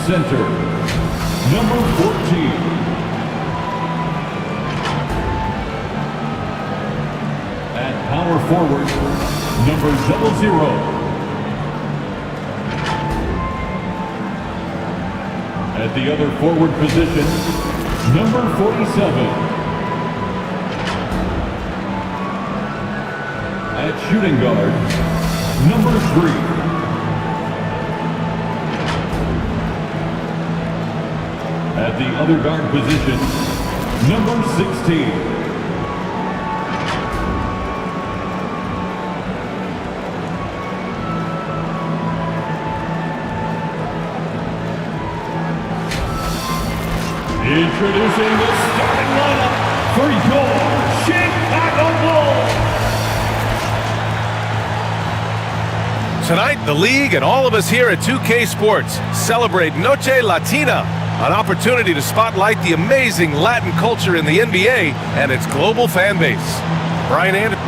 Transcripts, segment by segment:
center, number 14. At power forward, number 00. At the other forward position, number 47. At shooting guard, number 3. At the other guard position, number 16. Introducing the starting lineup for your Chicago Bulls. Tonight, the league and all of us here at 2K Sports celebrate Noche Latina, an opportunity to spotlight the amazing Latin culture in the NBA and its global fan base. Brian Anderson,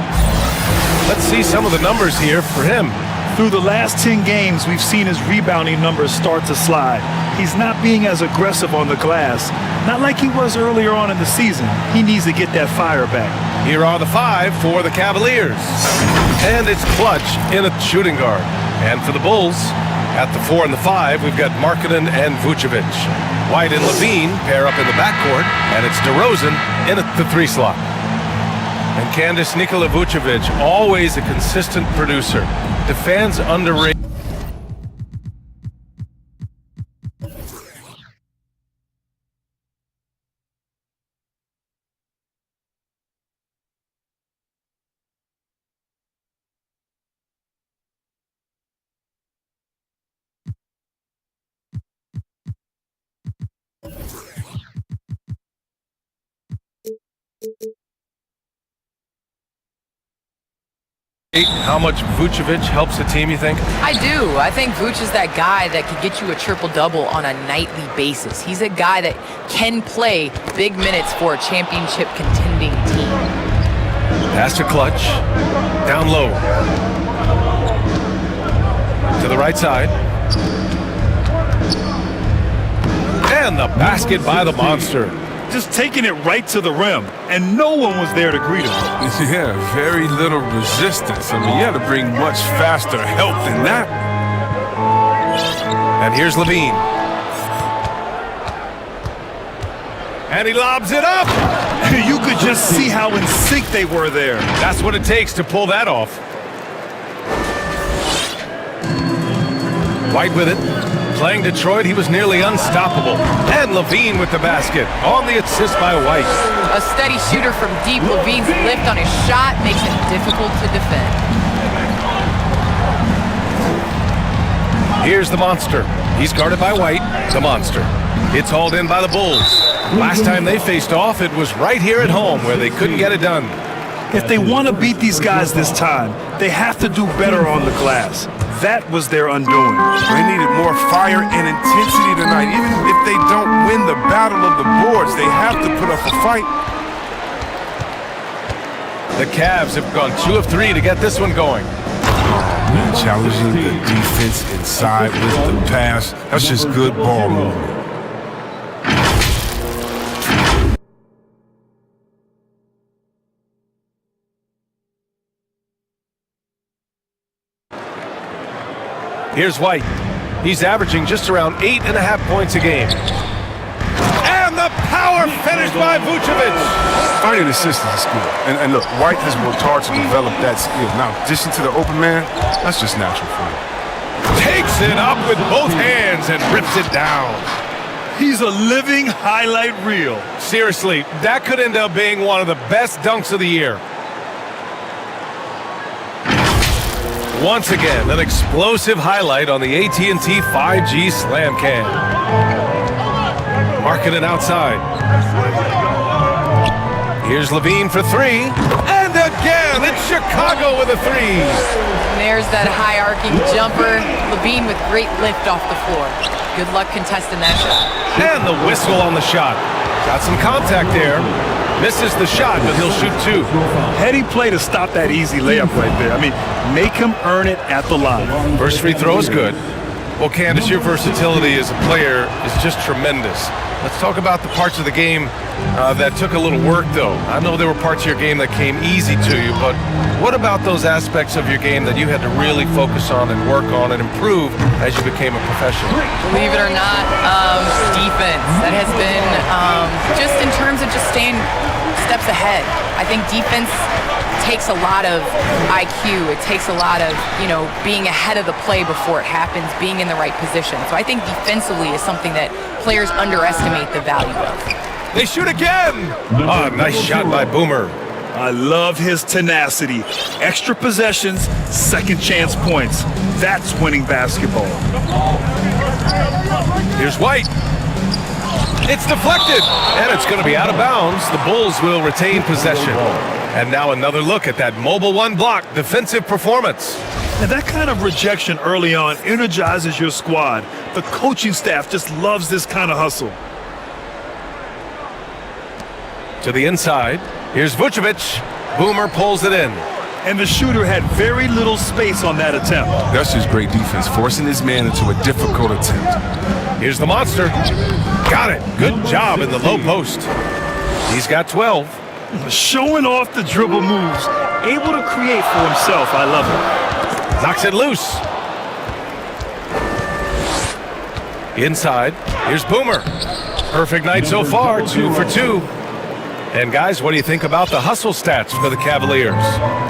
let's see some of the numbers here for him. Through the last 10 games, we've seen his rebounding numbers start to slide. He's not being as aggressive on the glass, not like he was earlier on in the season. He needs to get that fire back. Here are the 5 for the Cavaliers. And it's Clutch in a shooting guard. And for the Bulls, at the 4 and the 5, we've got Markkanen and Vucevic. White and Levine pair up in the backcourt, and it's DeRozan in the 3 slot. And Candace Nikola Vucevic, always a consistent producer. The fans underrate. How much Vucevic helps a team, you think? I do. I think Vuce is that guy that could get you a triple-double on a nightly basis. He's a guy that can play big minutes for a championship contending team. Pass to Clutch. Down low. To the right side. And the basket by the monster. Just taking it right to the rim, and no one was there to greet him. Yeah, very little resistance. I mean, you had to bring much faster help than that. And here's Levine. And he lobs it up. You could just see how in sync they were there. That's what it takes to pull that off. White with it. Playing Detroit, he was nearly unstoppable. And Levine with the basket on the assist by White. A steady shooter from deep. Levine's lift on his shot makes it difficult to defend. Here's the monster. He's guarded by White, the monster. It's hauled in by the Bulls. Last time they faced off, it was right here at home where they couldn't get it done. If they want to beat these guys this time, they have to do better on the glass. That was their undoing. They needed more fire and intensity tonight. Even if they don't win the battle of the boards, they have to put up a fight. The Cavs have gone 2 of 3 to get this one going. Challenging the defense inside with the pass. That's just good ball movement. Here's White. He's averaging just around 8.5 points a game. And the power finish by Vucevic. Finding assists is a skill. And look, White has worked hard to develop that skill. Now, addition to the open man, that's just natural for him. Takes it up with both hands and rips it down. He's a living highlight reel. Seriously, that could end up being one of the best dunks of the year. Once again, an explosive highlight on the AT&T 5G Slam Cam. Markkanen outside. Here's Levine for 3. And again, it's Chicago with a 3. And there's that high arcing jumper. Levine with great lift off the floor. Good luck contesting that shot. And the whistle on the shot. Got some contact there. Misses the shot, but he'll shoot 2. Heady play to stop that easy layup right there. I mean, make him earn it at the line. First free throw is good. Well, Candace, your versatility as a player is just tremendous. Let's talk about the parts of the game that took a little work, though. I know there were parts of your game that came easy to you, but what about those aspects of your game that you had to really focus on and work on and improve as you became a professional? Believe it or not, defense. That has been just in terms of just staying steps ahead. I think defense takes a lot of IQ. It takes a lot of, being ahead of the play before it happens, being in the right position. So I think defensively is something that players underestimate the value of. They shoot again! Oh, nice shot by Boomer. I love his tenacity. Extra possessions, second chance points. That's winning basketball. Here's White. It's deflected, and it's going to be out of bounds. The Bulls will retain possession. And now another look at that mobile one block defensive performance. Now that kind of rejection early on energizes your squad. The coaching staff just loves this kind of hustle. To the inside. Here's Vucevic. Boomer pulls it in. And the shooter had very little space on that attempt. That's just great defense, forcing his man into a difficult attempt. Here's the monster. Got it. Good job in the low post. He's got 12. Showing off the dribble moves. Able to create for himself. I love it. Knocks it loose. Inside. Here's Boomer. Perfect night so far. 2 for 2. And guys, what do you think about the hustle stats for the Cavaliers?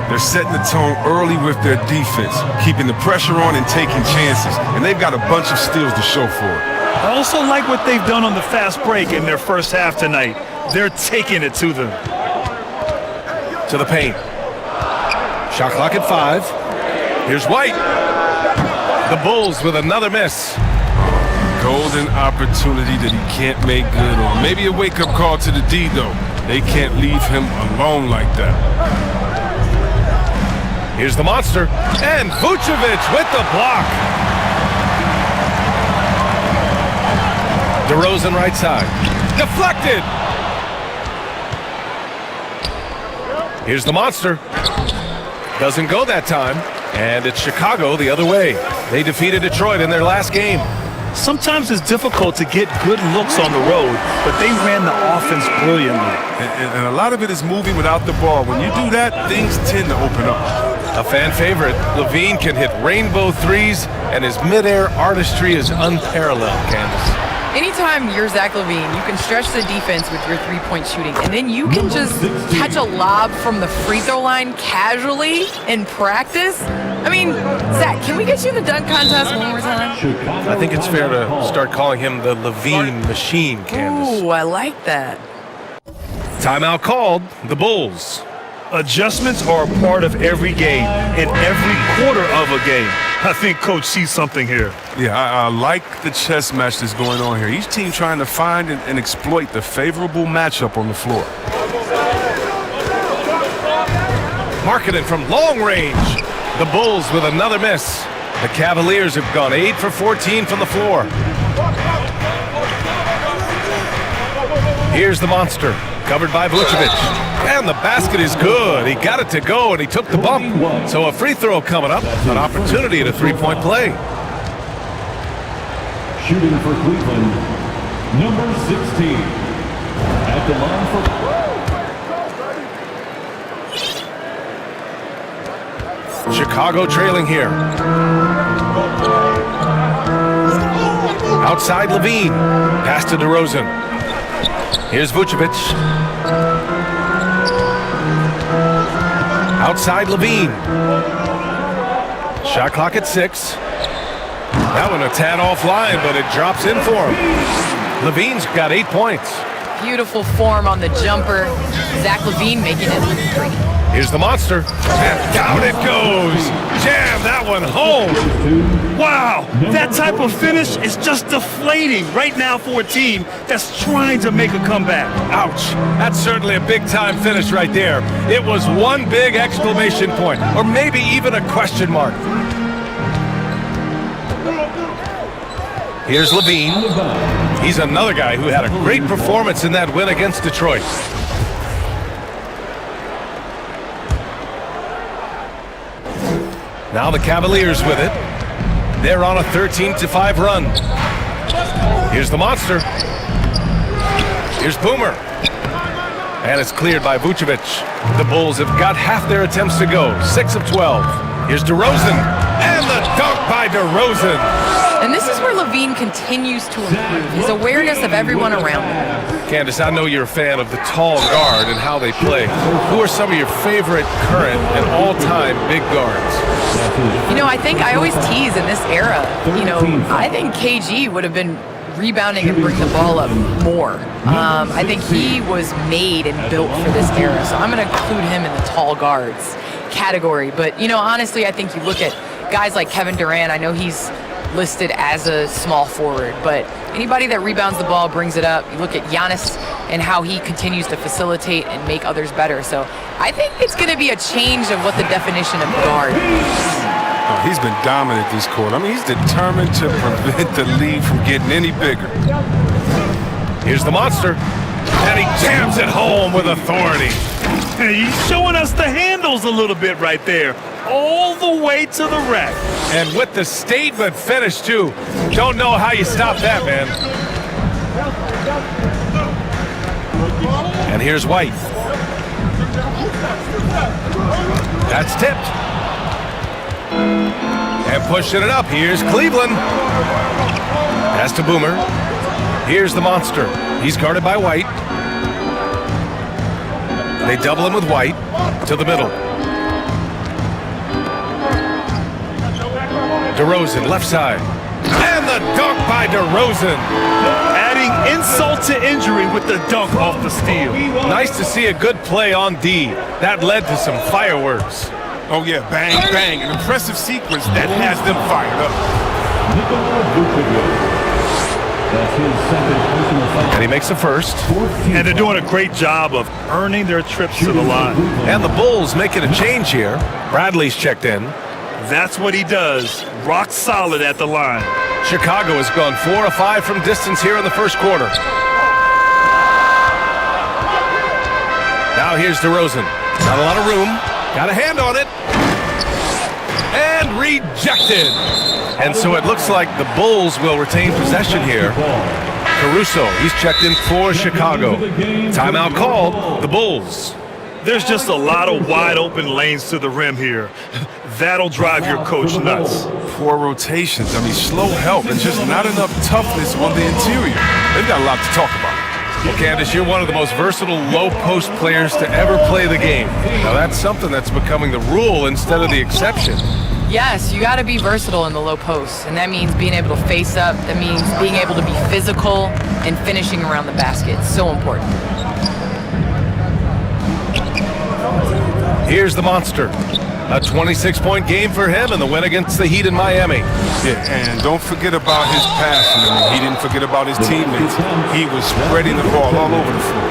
They're setting the tone early with their defense, keeping the pressure on and taking chances. And they've got a bunch of steals to show for it. I also like what they've done on the fast break in their first half tonight. They're taking it to them. To the paint. Shot clock at 5. Here's White. The Bulls with another miss. Golden opportunity that he can't make good on. Maybe a wake-up call to the D, though. They can't leave him alone like that. Here's the monster. And Vucevic with the block. DeRozan right side. Deflected. Here's the monster. Doesn't go that time. And it's Chicago the other way. They defeated Detroit in their last game. Sometimes it's difficult to get good looks on the road, but they ran the offense brilliantly. And a lot of it is moving without the ball. When you do that, things tend to open up. A fan favorite, Levine can hit rainbow threes, and his midair artistry is unparalleled, Candace. Anytime you're Zach LaVine, you can stretch the defense with your three-point shooting, and then you can just catch a lob from the free throw line casually in practice. I mean, Zach, can we get you the dunk contest one more time? I think it's fair to start calling him the Levine machine, Candace. Ooh, I like that. Timeout called, the Bulls. Adjustments are a part of every game, in every quarter of a game. I think Coach sees something here. Yeah, I like the chess match that's going on here. Each team trying to find and exploit the favorable matchup on the floor. Marketing from long range. The Bulls with another miss. The Cavaliers have gone 8 for 14 from the floor. Here's the monster, covered by Vucevic. And the basket is good. He got it to go, and he took the bump. So a free throw coming up, an opportunity at a three-point play. Shooting for Cleveland, number 16. At the line for... Chicago trailing here. Outside Levine. Pass to DeRozan. Here's Vucevic. Outside Levine. Shot clock at 6. That one a tad offline, but it drops in for him. Levine's got 8 points. Beautiful form on the jumper. Zach LaVine making it look pretty. Here's the monster. And down it goes. Jam that one home. Wow, that type of finish is just deflating right now for a team that's trying to make a comeback. Ouch. That's certainly a big-time finish right there. It was one big exclamation point, or maybe even a question mark. Here's Levine. He's another guy who had a great performance in that win against Detroit. Now the Cavaliers with it. They're on a 13-5 run. Here's the monster. Here's Boomer. And it's cleared by Vucevic. The Bulls have got half their attempts to go. 6 of 12. Here's DeRozan. And the dunk by DeRozan. And this is where Levine continues to improve. His awareness of everyone around him. Candace, I know you're a fan of the tall guard and how they play. Who are some of your favorite current and all-time big guards? You know, I think I always tease in this era, you know, I think KG would have been rebounding and bring the ball up more. I think he was made and built for this era, so I'm going to include him in the tall guards category. But, you know, honestly, I think you look at guys like Kevin Durant. I know he's listed as a small forward, but anybody that rebounds the ball brings it up. You look at Giannis and how he continues to facilitate and make others better. So I think it's going to be a change of what the definition of guard is. Oh, he's been dominant this quarter. I mean, he's determined to prevent the lead from getting any bigger. Here's the monster. And he jams it home with authority. He's showing us the handles a little bit right there. All the way to the rack. And with the statement finish, too. Don't know how you stop that, man. And here's White. That's tipped. And pushing it up, here's Cleveland. Pass to Boomer. Here's the monster. He's guarded by White. They double him with White to the middle. DeRozan, left side. And the dunk by DeRozan. Adding insult to injury with the dunk off the steal. Nice to see a good play on D. That led to some fireworks. Oh, yeah, bang, bang. An impressive sequence that has them fired up. And he makes the first. And they're doing a great job of earning their trips to the line. And the Bulls making a change here. Bradley's checked in. That's what he does. Rock solid at the line. Chicago has gone 4 of 5 from distance here in the first quarter. Now here's DeRozan. Not a lot of room. Got a hand on it. And rejected. And so it looks like the Bulls will retain possession here. Caruso, he's checked in for Chicago. Timeout called, the Bulls. There's just a lot of wide open lanes to the rim here. That'll drive your coach nuts. Poor rotations. I mean, slow help and just not enough toughness on the interior. They've got a lot to talk about. Well, Candace, you're one of the most versatile low-post players to ever play the game. Now, that's something that's becoming the rule instead of the exception. Yes, you got to be versatile in the low post, and that means being able to face up. That means being able to be physical and finishing around the basket. So important. Here's the monster. A 26-point game for him in the win against the Heat in Miami. Yeah, and don't forget about his passing. I mean, he didn't forget about his teammates. He was spreading the ball all over the floor.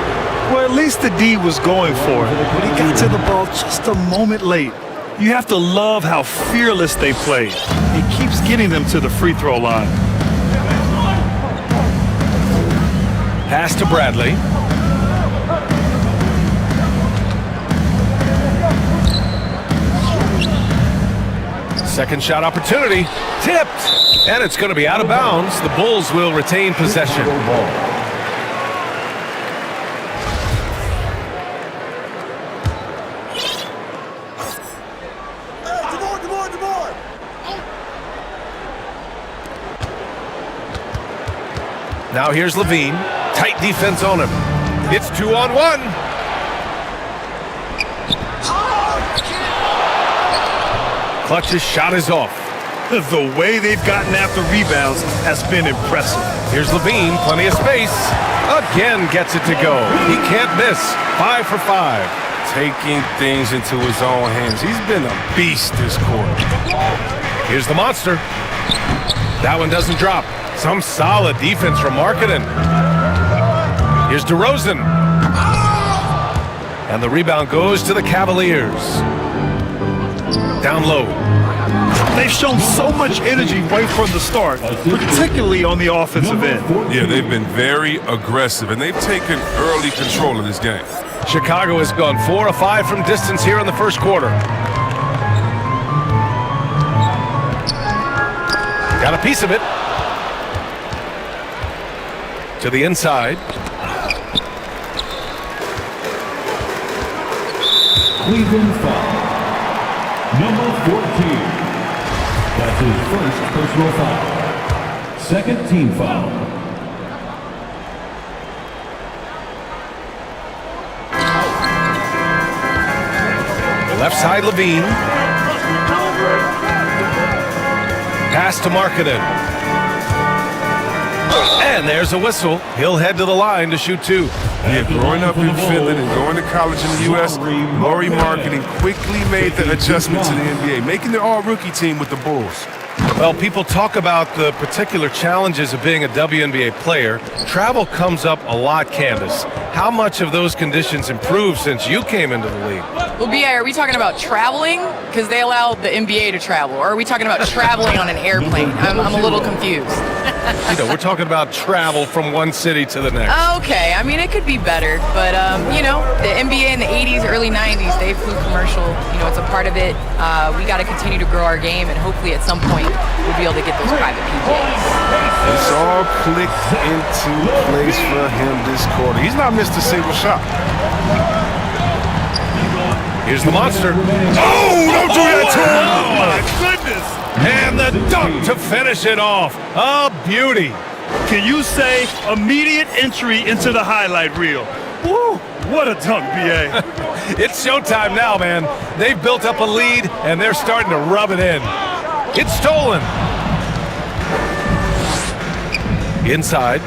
Well, at least the D was going for it, but he got to the ball just a moment late. You have to love how fearless they played. It keeps getting them to the free throw line. Pass to Bradley. Second shot opportunity. Tipped. And it's going to be out of bounds. The Bulls will retain possession. Now here's Levine. Tight defense on him. It's 2-on-1. Clutch's shot is off. The way they've gotten after rebounds has been impressive. Here's Levine, plenty of space. Again gets it to go. He can't miss. 5 for 5. Taking things into his own hands. He's been a beast this quarter. Here's the monster. That one doesn't drop. Some solid defense from Markkanen. Here's DeRozan. And the rebound goes to the Cavaliers. Down low. They've shown so much energy right from the start, particularly on the offensive end. Yeah, they've been very aggressive, and they've taken early control of this game. Chicago has gone 4 of 5 from distance here in the first quarter. Got a piece of it. To the inside. Cleveland foul. Number 14. That's his first personal foul. Second team foul. Left side, Levine. Pass to Markkanen. And there's a whistle. He'll head to the line to shoot two. Yeah, growing up in Finland and going to college in the U.S., Lauri Markkanen quickly made the adjustment to the NBA, making the all-rookie team with the Bulls. Well, people talk about the particular challenges of being a WNBA player. Travel comes up a lot, Candace. How much of those conditions improved since you came into the league? Well, B.I., are we talking about traveling? Because they allow the NBA to travel. Or are we talking about traveling on an airplane? I'm a little confused. You know, we're talking about travel from one city to the next. Okay, I mean, it could be better. But, you know, the NBA in the 80s, early 90s, they flew commercial. You know, it's a part of it. We got to continue to grow our game, and hopefully at some point we'll be able to get those private PJs. It's all clicked into place for him this quarter. He's not missed a single shot. Here's the monster. Oh, don't do that to him! Oh, my goodness! And the dunk to finish it off. A beauty. Can you say immediate entry into the highlight reel? Woo! What a dunk, B.A. It's showtime now, man. They've built up a lead, and they're starting to rub it in. It's stolen. Inside.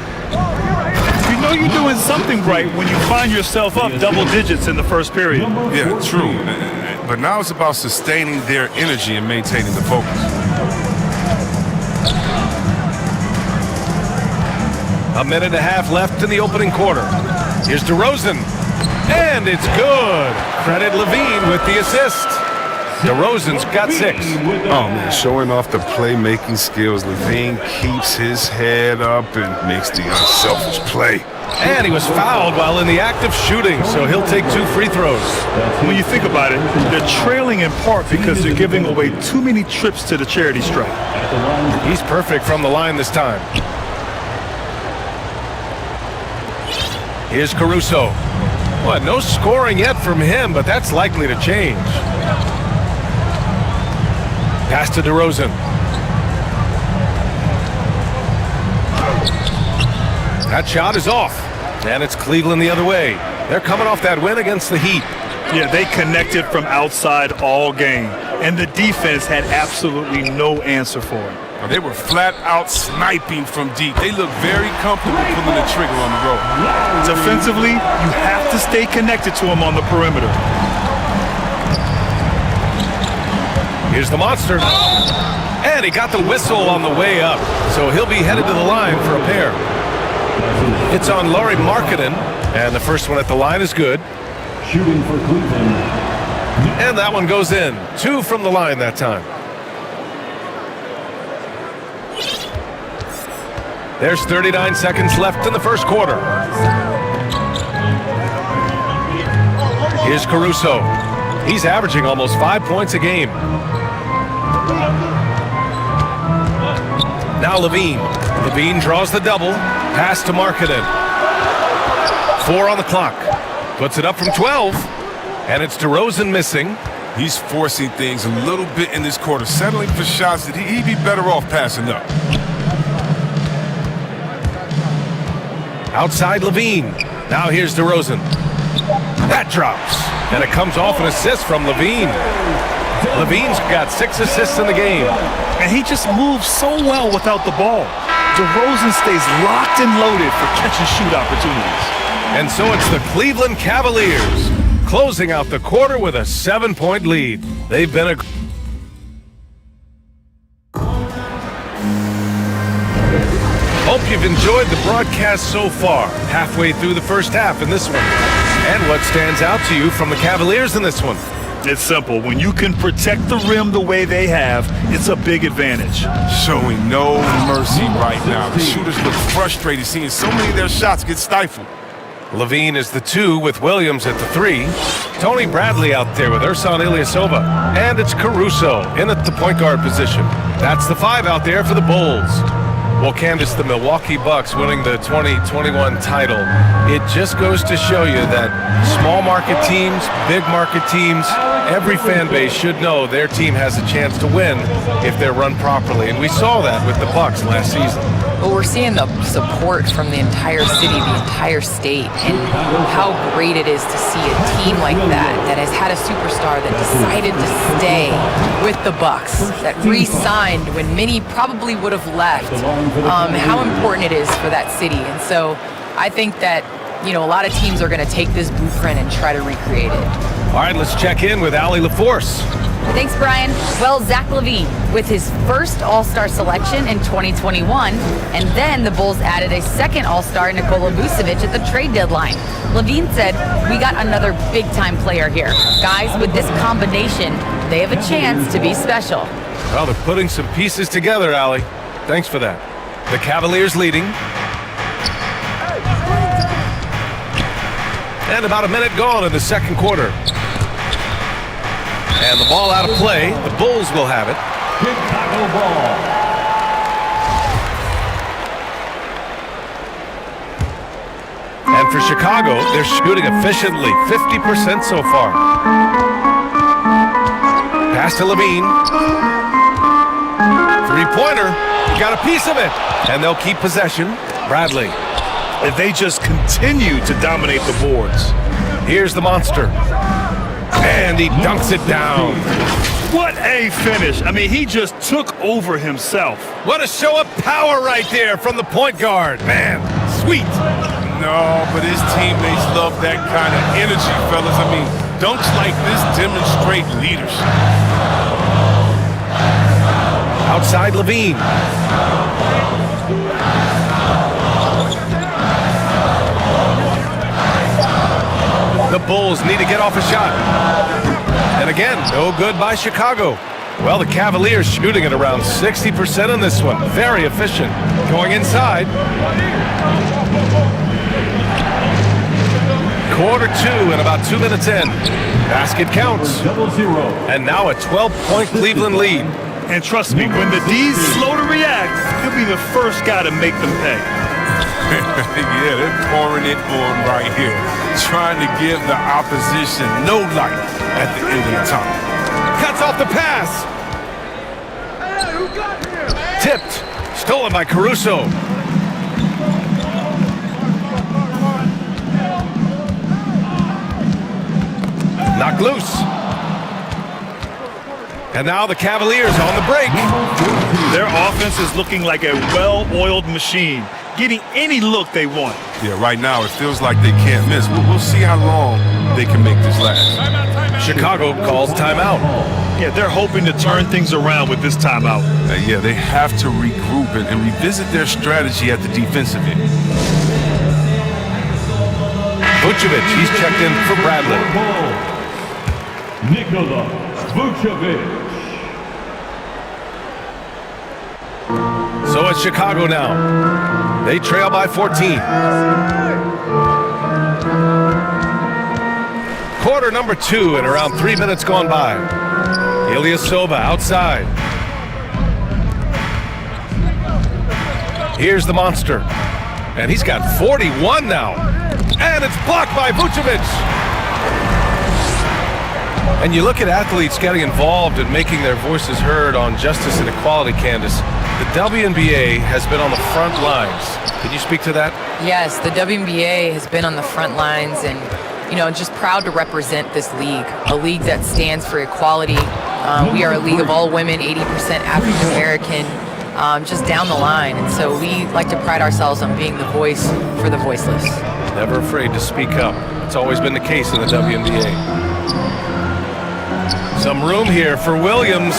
You know you're doing something right when you find yourself up double digits in the first period. Yeah, true. But now it's about sustaining their energy and maintaining the focus. A minute and a half left in the opening quarter. Here's DeRozan. And it's good. Credit Levine with the assist. DeRozan's got 6. Oh, man, showing off the playmaking skills. Levine keeps his head up and makes the unselfish play. And he was fouled while in the act of shooting, so he'll take 2 free throws. When you think about it, they're trailing in part because they're giving away too many trips to the charity stripe. He's perfect from the line this time. Here's Caruso. Well, no scoring yet from him, but that's likely to change. Pass to DeRozan. That shot is off, and it's Cleveland the other way. They're coming off that win against the Heat. Yeah, they connected from outside all game, and the defense had absolutely no answer for it. They were flat out sniping from deep. They look very comfortable pulling the trigger on the road. Defensively, you have to stay connected to him on the perimeter. Here's the monster. And he got the whistle on the way up, so he'll be headed to the line for a pair. It's on Lauri Markkanen, and the first one at the line is good. Shooting for Cleveland. And that one goes in. 2 from the line that time. There's 39 seconds left in the first quarter. Here's Caruso. He's averaging almost 5 points a game. Now Levine. Levine draws the double. Pass to Markkanen. 4 on the clock. Puts it up from 12. And it's DeRozan missing. He's forcing things a little bit in this quarter, settling for shots that he'd be better off passing up. Outside Levine. Now here's DeRozan. That drops. And it comes off an assist from Levine. Levine's got 6 assists in the game. And he just moves so well without the ball. DeRozan stays locked and loaded for catch-and-shoot opportunities. And so it's the Cleveland Cavaliers closing out the quarter with a 7-point lead. They've been a... Hope you've enjoyed the broadcast so far, halfway through the first half in this one. And what stands out to you from the Cavaliers in this one? It's simple. When you can protect the rim the way they have, it's a big advantage. Showing no mercy right now. The shooters look frustrated seeing so many of their shots get stifled. Levine is the 2 with Williams at the 3. Tony Bradley out there with Ersan Ilyasova. And it's Caruso in at the point guard position. That's the 5 out there for the Bulls. Well, Candace, the Milwaukee Bucks winning the 2021 title, it just goes to show you that small market teams, big market teams, every fan base should know their team has a chance to win if they're run properly. And we saw that with the Bucks last season. But we're seeing the support from the entire city, the entire state, and how great it is to see a team like that has had a superstar that decided to stay with the Bucks, that re-signed when many probably would have left. How important it is for that city. And so I think that, a lot of teams are going to take this blueprint and try to recreate it. All right, let's check in with Allie LaForce. Thanks, Brian. Well, Zach LaVine with his first All-Star selection in 2021, and then the Bulls added a second All-Star, Nikola Vucevic, at the trade deadline. LaVine said, "We got another big-time player here. Guys, with this combination, they have a chance to be special." Well, they're putting some pieces together, Allie. Thanks for that. The Cavaliers leading. And about a minute gone in the second quarter. And the ball out of play. The Bulls will have it. Chicago ball. And for Chicago, they're shooting efficiently, 50% so far. Pass to Levine. Three-pointer. Got a piece of it. And they'll keep possession. Bradley. If they just continue to dominate the boards. Here's the monster. And he dunks it down. What a finish. I mean, he just took over himself. What a show of power right there from the point guard. Man, sweet. No, but his teammates love that kind of energy, fellas. I mean, dunks like this demonstrate leadership. Outside Levine. The Bulls need to get off a shot. And again, no good by Chicago. Well, the Cavaliers shooting at around 60% in this one. Very efficient. Going inside. Quarter 2 and about 2 minutes in. Basket counts. And now a 12-point Cleveland lead. And trust me, when the D's slow to react, he'll be the first guy to make them pay. Yeah, they're pouring it on right here. Trying to give the opposition no light at the end of the tunnel. Cuts off the pass. Tipped. Stolen by Caruso. Knocked loose. And now the Cavaliers on the break. Their offense is looking like a well-oiled machine, getting any look they want. Yeah, right now it feels like they can't miss. We'll see how long they can make this last. Chicago calls timeout. Yeah, they're hoping to turn things around with this timeout. Yeah, they have to regroup and revisit their strategy at the defensive end. Vucevic, he's checked in for Bradley. Nikola Vucevic. So it's Chicago now. They trail by 14. Quarter number 2 and around 3 minutes gone by. Ilyasova outside. Here's the monster. And he's got 41 now. And it's blocked by Vucevic. And you look at athletes getting involved and making their voices heard on justice and equality, Candace. The WNBA has been on the front lines. Can you speak to that? Yes, the WNBA has been on the front lines and, just proud to represent this league, a league that stands for equality. We are a league of all women, 80% African American, just down the line. And so we like to pride ourselves on being the voice for the voiceless. Never afraid to speak up. It's always been the case in the WNBA. Some room here for Williams.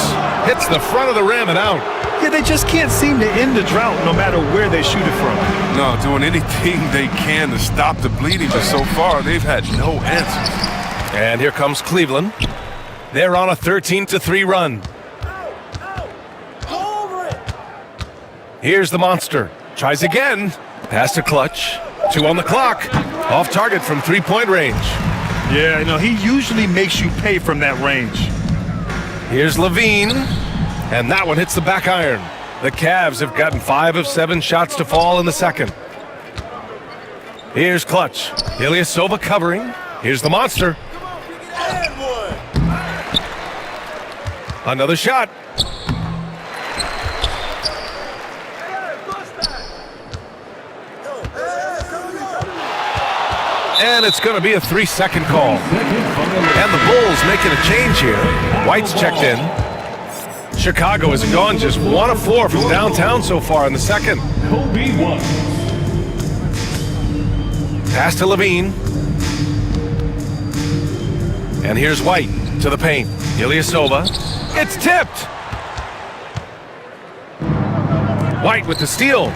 Hits the front of the rim and out. Yeah, they just can't seem to end the drought no matter where they shoot it from. No, doing anything they can to stop the bleeding, but so far they've had no answers. And here comes Cleveland. They're on a 13-3 run. Here's the monster. Tries again. Pass to Clutch. 2 on the clock. Off target from three-point range. Yeah, you know, he usually makes you pay from that range. Here's Levine, and that one hits the back iron. The Cavs have gotten 5 of 7 shots to fall in the second. Here's Clutch. Ilyasova covering. Here's the monster. Another shot. And it's going to be a 3-second call. And the Bulls making a change here. White's checked in. Chicago has gone just 1 of 4 from downtown so far in the second. Kobe White. Pass to Levine. And here's White to the paint. Ilyasova. It's tipped. White with the steal.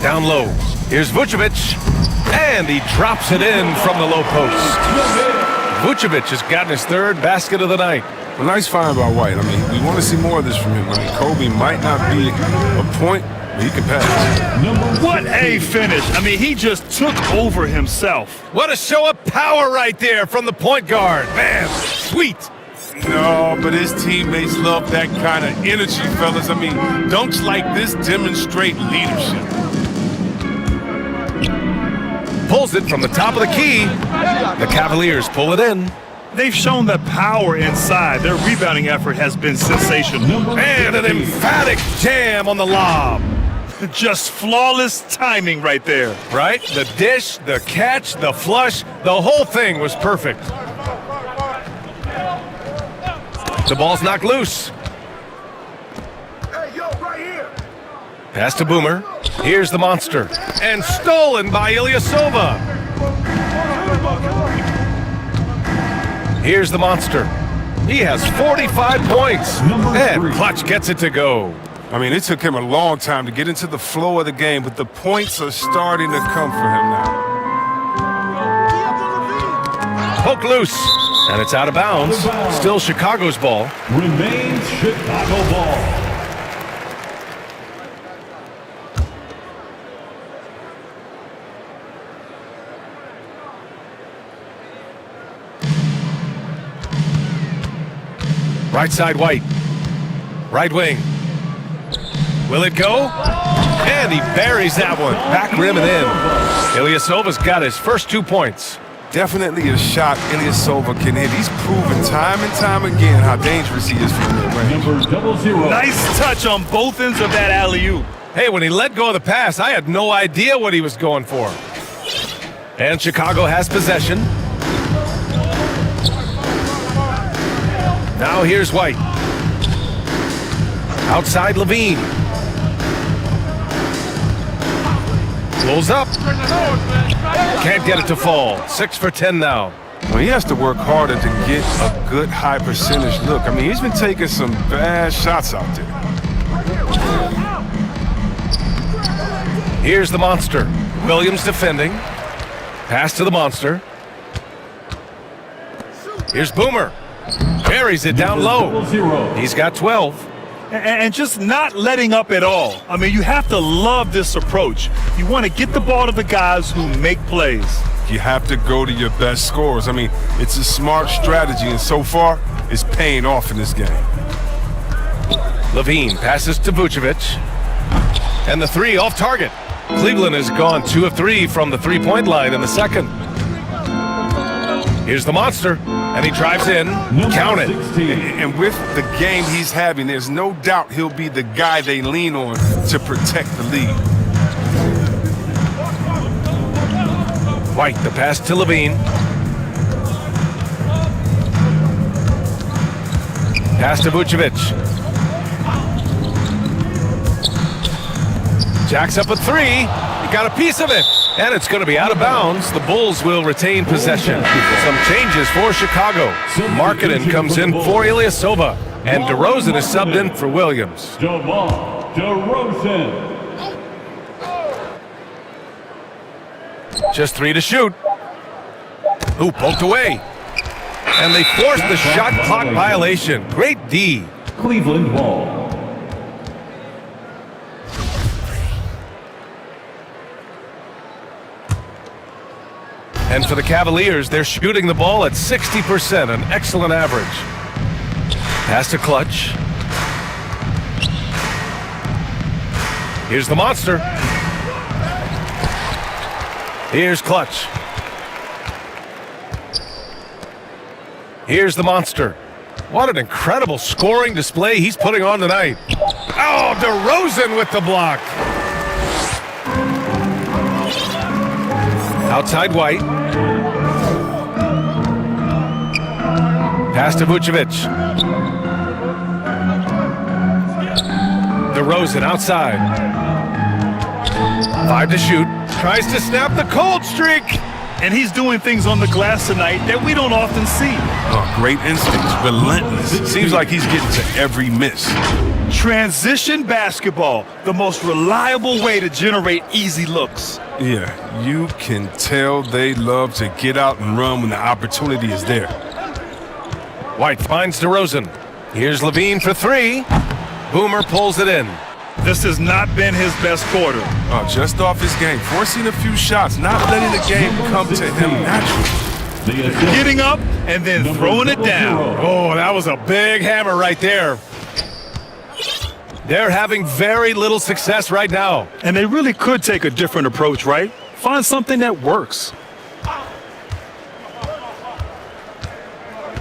Down low. Here's Vucevic. And he drops it in from the low post. Vucevic has gotten his 3rd basket of the night. A nice find by White. I mean, we want to see more of this from him. I mean, Kobe might not be a point, but he can pass. What a finish. I mean, he just took over himself. What a show of power right there from the point guard. Man, sweet. No, but his teammates love that kind of energy, fellas. I mean, dunks like this demonstrate leadership. Pulls it from the top of the key. The Cavaliers pull it in. They've shown the power inside. Their rebounding effort has been sensational. And an emphatic jam on the lob. Just flawless timing right there. Right? The dish, the catch, the flush, the whole thing was perfect. The ball's knocked loose. Pass to Boomer. Here's the monster. And stolen by Ilyasova. Here's the monster. He has 45 points. And Clutch gets it to go. I mean, it took him a long time to get into the flow of the game, but the points are starting to come for him now. Poke loose. And it's out of bounds. Still Chicago's ball. Remains Chicago ball. Right side White. Right wing. Will it go? And he buries that one. Back rim and in. Ilyasova's got his first 2 points. Definitely a shot Ilyasova can hit. He's proven time and time again how dangerous he is from mid-range. Number 00. Nice touch on both ends of that alley-oop. Hey, when he let go of the pass, I had no idea what he was going for. And Chicago has possession. Now here's White. Outside Levine. Pulls up. Can't get it to fall. 6 for 10 now. Well, he has to work harder to get a good high percentage look. I mean, he's been taking some bad shots out there. Here's the monster. Williams defending. Pass to the monster. Here's Boomer. Carries it down low. He's got 12. And just not letting up at all. I mean, you have to love this approach. You want to get the ball to the guys who make plays. You have to go to your best scorers. I mean, it's a smart strategy, and so far, it's paying off in this game. Levine passes to Vucevic. And the 3 off target. Cleveland has gone 2 of 3 from the 3-point line in the second. Here's the monster. And he drives in. Count it. And with the game he's having, there's no doubt he'll be the guy they lean on to protect the lead. White, the pass to Levine. Pass to Vucevic. Jacks up a 3. He got a piece of it. And it's going to be out of bounds. The Bulls will retain possession. Some changes for Chicago. Markkanen comes in for Ilyasova. And DeRozan is subbed in for Williams. DeMar DeRozan. Just 3 to shoot. Ooh, poked away. And they forced the shot clock violation. Great D. Cleveland ball. And for the Cavaliers, they're shooting the ball at 60%, an excellent average. Pass to Clutch. Here's the monster. Here's Clutch. Here's the monster. What an incredible scoring display he's putting on tonight. Oh, DeRozan with the block. Outside White. Pass to Vucevic. DeRozan outside. 5 to shoot. Tries to snap the cold streak. And he's doing things on the glass tonight that we don't often see. Oh, great instincts, relentless. It seems like he's getting to every miss. Transition basketball, the most reliable way to generate easy looks. Yeah, you can tell they love to get out and run when the opportunity is there. White finds DeRozan. Here's Levine for 3. Boomer pulls it in. This has not been his best quarter. Oh, just off his game, forcing a few shots, not letting the game come to him naturally. Getting up and then throwing it down. Oh, that was a big hammer right there. They're having very little success right now. And they really could take a different approach, right? Find something that works.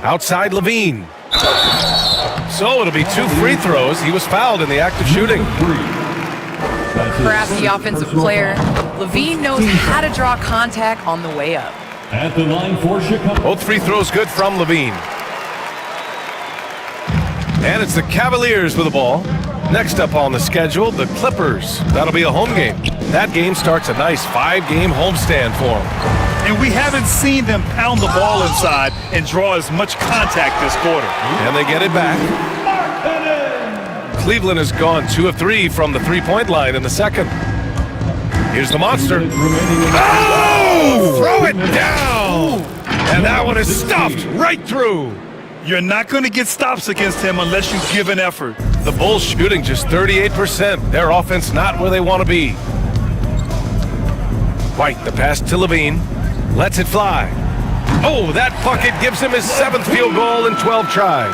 Outside Levine. So it'll be 2 free throws. He was fouled in the act of shooting. Perhaps the offensive player, Levine knows how to draw contact on the way up. At the line for Chicago. Both free throws good from Levine. And it's the Cavaliers with the ball. Next up on the schedule, the Clippers. That'll be a home game. That game starts a nice 5-game homestand for them. And we haven't seen them pound the ball inside and draw as much contact this quarter. And they get it back. Cleveland has gone 2 of 3 from the three-point line in the second. Here's the monster. Oh! Throw it down! And that one is stuffed right through. You're not going to get stops against him unless you give an effort. The Bulls shooting just 38%. Their offense not where they want to be. White, the pass to Levine. Lets it fly. Oh, that bucket gives him his 7th field goal in 12 tries.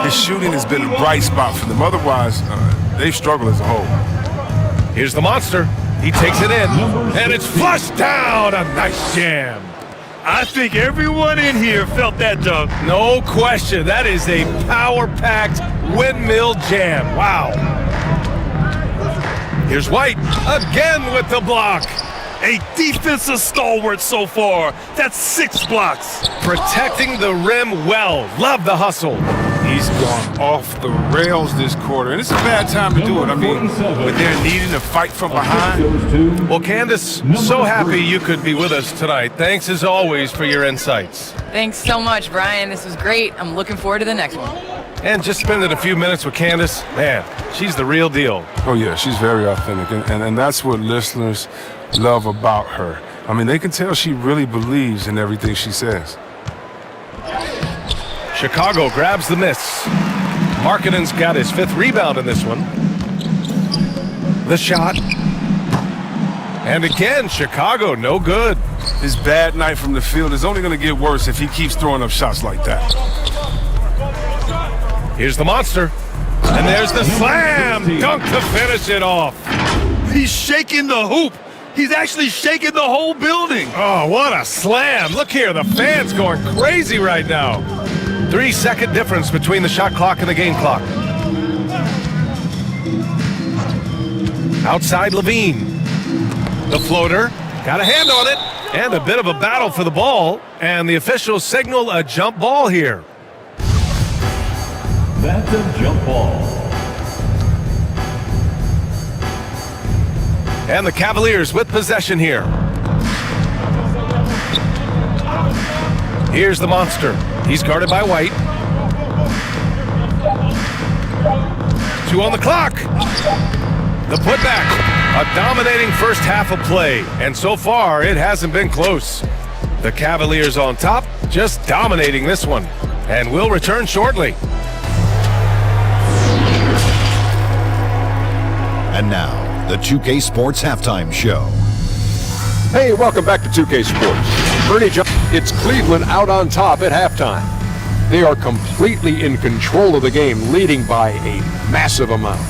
His shooting has been a bright spot for them. Otherwise, they've struggled as a whole. Here's the monster. He takes it in, and it's flushed down. A nice jam. I think everyone in here felt that dunk. No question. That is a power-packed windmill jam. Wow. Here's White again with the block. A defensive stalwart so far. That's 6 blocks. Protecting the rim well. Love the hustle. He's gone off the rails this quarter, and it's a bad time to do it. I mean, when they're needing to fight from behind. Well, Candace, so happy you could be with us tonight. Thanks as always for your insights. Thanks so much, Brian. This was great. I'm looking forward to the next one. And just spending a few minutes with Candace, man, she's the real deal. Oh, yeah, she's very authentic, and that's what listeners love about her. I mean, they can tell she really believes in everything she says. Chicago grabs the miss. Markkanen's got his 5th rebound in this one. The shot. And again, Chicago, no good. His bad night from the field is only going to get worse if he keeps throwing up shots like that. Here's the monster. And there's the slam dunk to finish it off. He's shaking the hoop. He's actually shaking the whole building. Oh, what a slam. Look here, the fans going crazy right now. 3-second difference between the shot clock and the game clock. Outside Levine. The floater. Got a hand on it. And a bit of a battle for the ball. And the officials signal a jump ball here. That's a jump ball. And the Cavaliers with possession here. Here's the monster. He's guarded by White. 2 on the clock. The putback. A dominating first half of play. And so far, it hasn't been close. The Cavaliers on top, just dominating this one. And we'll return shortly. And now, the 2K Sports Halftime Show. Hey, welcome back to 2K Sports. Bernie It's Cleveland out on top at halftime. They are completely in control of the game, leading by a massive amount.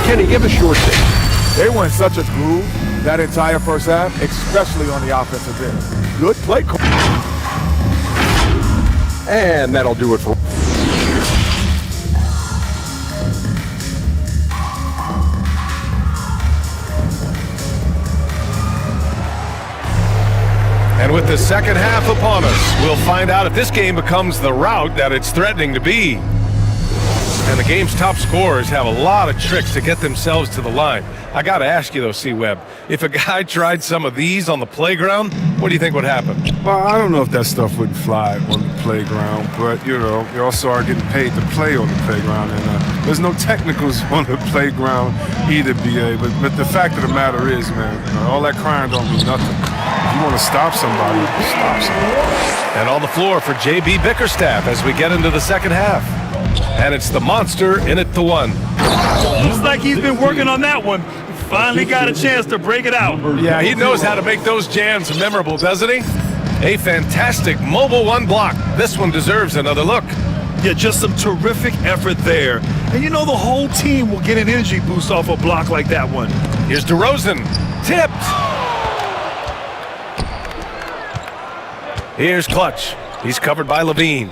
Kenny, give us your take. They were in such a groove that entire first half, especially on the offensive end. Good play call. And that'll do it for... And with the second half upon us, we'll find out if this game becomes the rout that it's threatening to be. And the game's top scorers have a lot of tricks to get themselves to the line. I got to ask you, though, C-Web, if a guy tried some of these on the playground, what do you think would happen? Well, I don't know if that stuff would fly on the playground, but, you know, you also are getting paid to play on the playground, and there's no technicals on the playground either, BA. But the fact of the matter is, man, all that crying don't mean nothing. If you want to stop somebody, stop somebody. And on the floor for JB Bickerstaff as we get into the second half. And it's the monster in it to one. Looks like he's been working on that one. Finally got a chance to break it out. Yeah, he knows how to make those jams memorable, doesn't he? A fantastic mobile one block. This one deserves another look. Yeah, just some terrific effort there. And you know the whole team will get an energy boost off a block like that one. Here's DeRozan. Tipped. Here's Clutch. He's covered by Levine.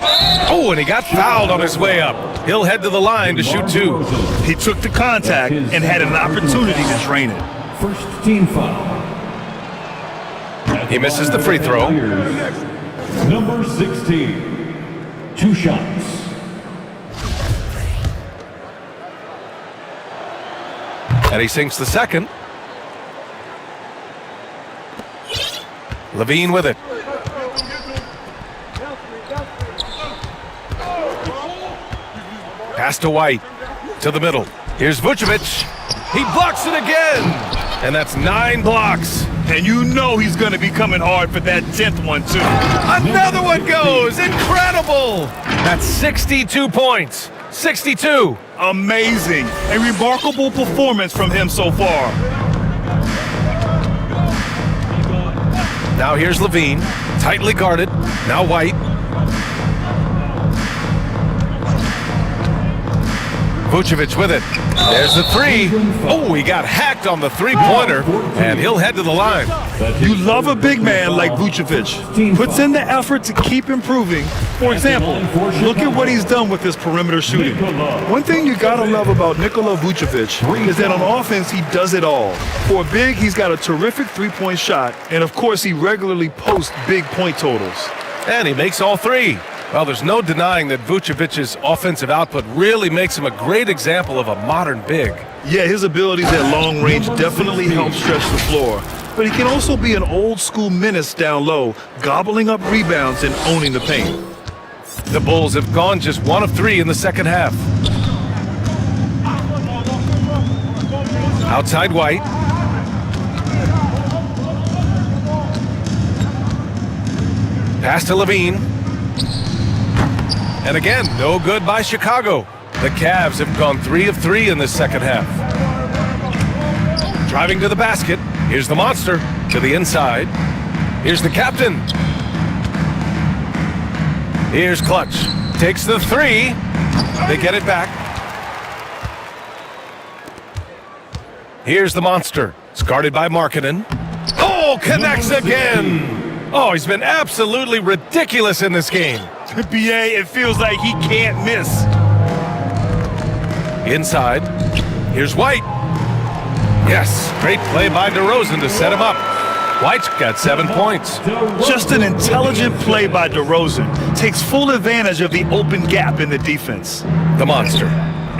Oh, and he got fouled on his way up. He'll head to the line to shoot two. He took the contact and had an opportunity to drain it. First team foul. He misses the free throw. Number 16. 2 shots. And he sinks the second. Levine with it. Pass to White, to the middle. Here's Vucevic. He blocks it again. And that's 9 blocks. And you know he's going to be coming hard for that 10th one, too. Another one goes. Incredible. That's 62 points. 62. Amazing. A remarkable performance from him so far. Now here's Levine. Tightly guarded. Now White. Vucevic with it. There's the three. Oh, he got hacked on the three-pointer, and he'll head to the line. You love a big man like Vucevic. Puts in the effort to keep improving. For example, look at what he's done with his perimeter shooting. One thing you gotta love about Nikola Vucevic is that on offense, he does it all. For a big, he's got a terrific three-point shot, and of course, he regularly posts big point totals. And he makes all three. Well, there's no denying that Vucevic's offensive output really makes him a great example of a modern big. Yeah, his abilities at long range definitely help stretch the floor. But he can also be an old-school menace down low, gobbling up rebounds and owning the paint. The Bulls have gone just 1 of 3 in the second half. Outside White. Pass to Levine. And again, no good by Chicago. The Cavs have gone 3 of 3 in this second half. Driving to the basket. Here's the monster to the inside. Here's the captain. Here's Clutch. Takes the three. They get it back. Here's the monster. It's guarded by Markkanen. Oh, connects again. Oh, he's been absolutely ridiculous in this game. BA, it feels like he can't miss. Inside. Here's White. Yes, great play by DeRozan to set him up. White's got 7 points. Just an intelligent play by DeRozan. Takes full advantage of the open gap in the defense. The monster.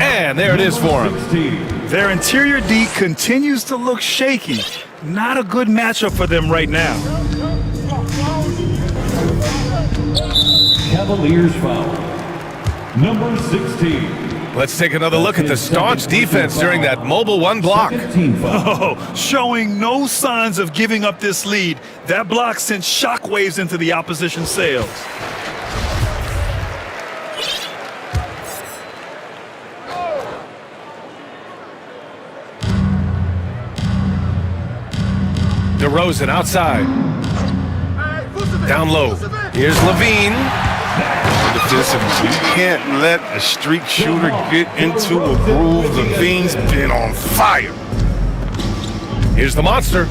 And there it is for him. Their interior D continues to look shaky. Not a good matchup for them right now. Cavaliers foul. Number 16. Let's take another look at the staunch defense during that mobile one block. Oh, showing no signs of giving up this lead. That block sent shockwaves into the opposition sails. DeRozan outside. Down low. Here's Levine. Defensive. You can't let a streak shooter get into a groove. Levine's been on fire. Here's the monster.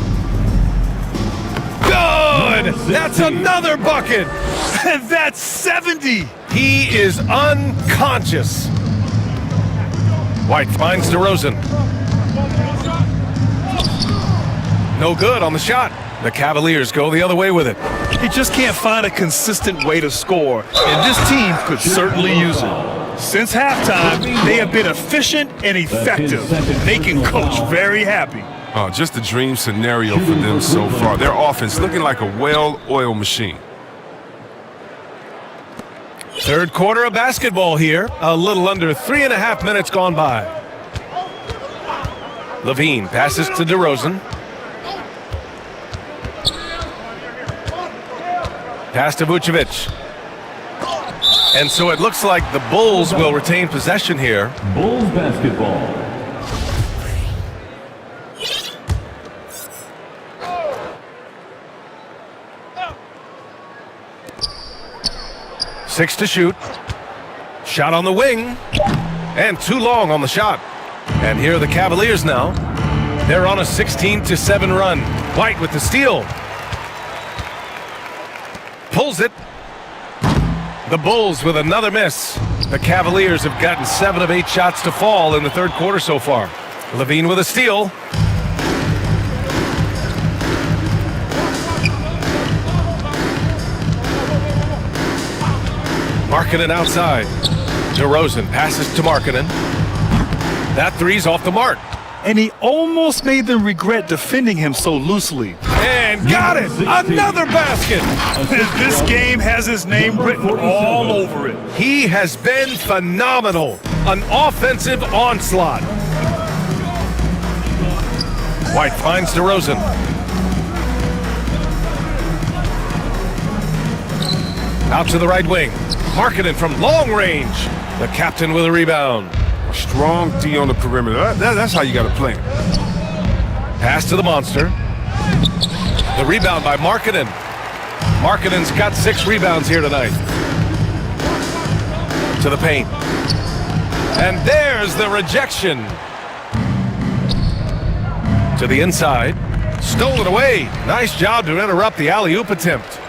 Good! That's another bucket! And that's 70. He is unconscious. White finds DeRozan. No good on the shot. The Cavaliers go the other way with it. He just can't find a consistent way to score, and this team could certainly use it. Since halftime, they have been efficient and effective, making Coach very happy. Just a dream scenario for them so far. Their offense looking like a well-oiled machine. Third quarter of basketball here. A little under 3.5 minutes gone by. Levine passes to DeRozan. Pass to Vucevic. And so it looks like the Bulls will retain possession here. Bulls basketball. Six to shoot. Shot on the wing. And too long on the shot. And here are the Cavaliers now. They're on a 16-7 run. White with the steal. Pulls it. The Bulls with another miss. The Cavaliers have gotten 7 of 8 shots to fall in the third quarter so far. Levine with a steal. Markkanen outside. DeRozan passes to Markkanen. That three's off the mark. And he almost made them regret defending him so loosely. And got it! Another basket! This game has his name written all over it. He has been phenomenal. An offensive onslaught. White finds DeRozan. Out to the right wing. Markkanen from long range. The captain with a rebound. Strong D on the perimeter. That's how you got to play him. Pass to the monster. The rebound by Markkanen. Markkanen's got 6 rebounds here tonight. To the paint. And there's the rejection. To the inside. Stolen away. Nice job to interrupt the alley-oop attempt.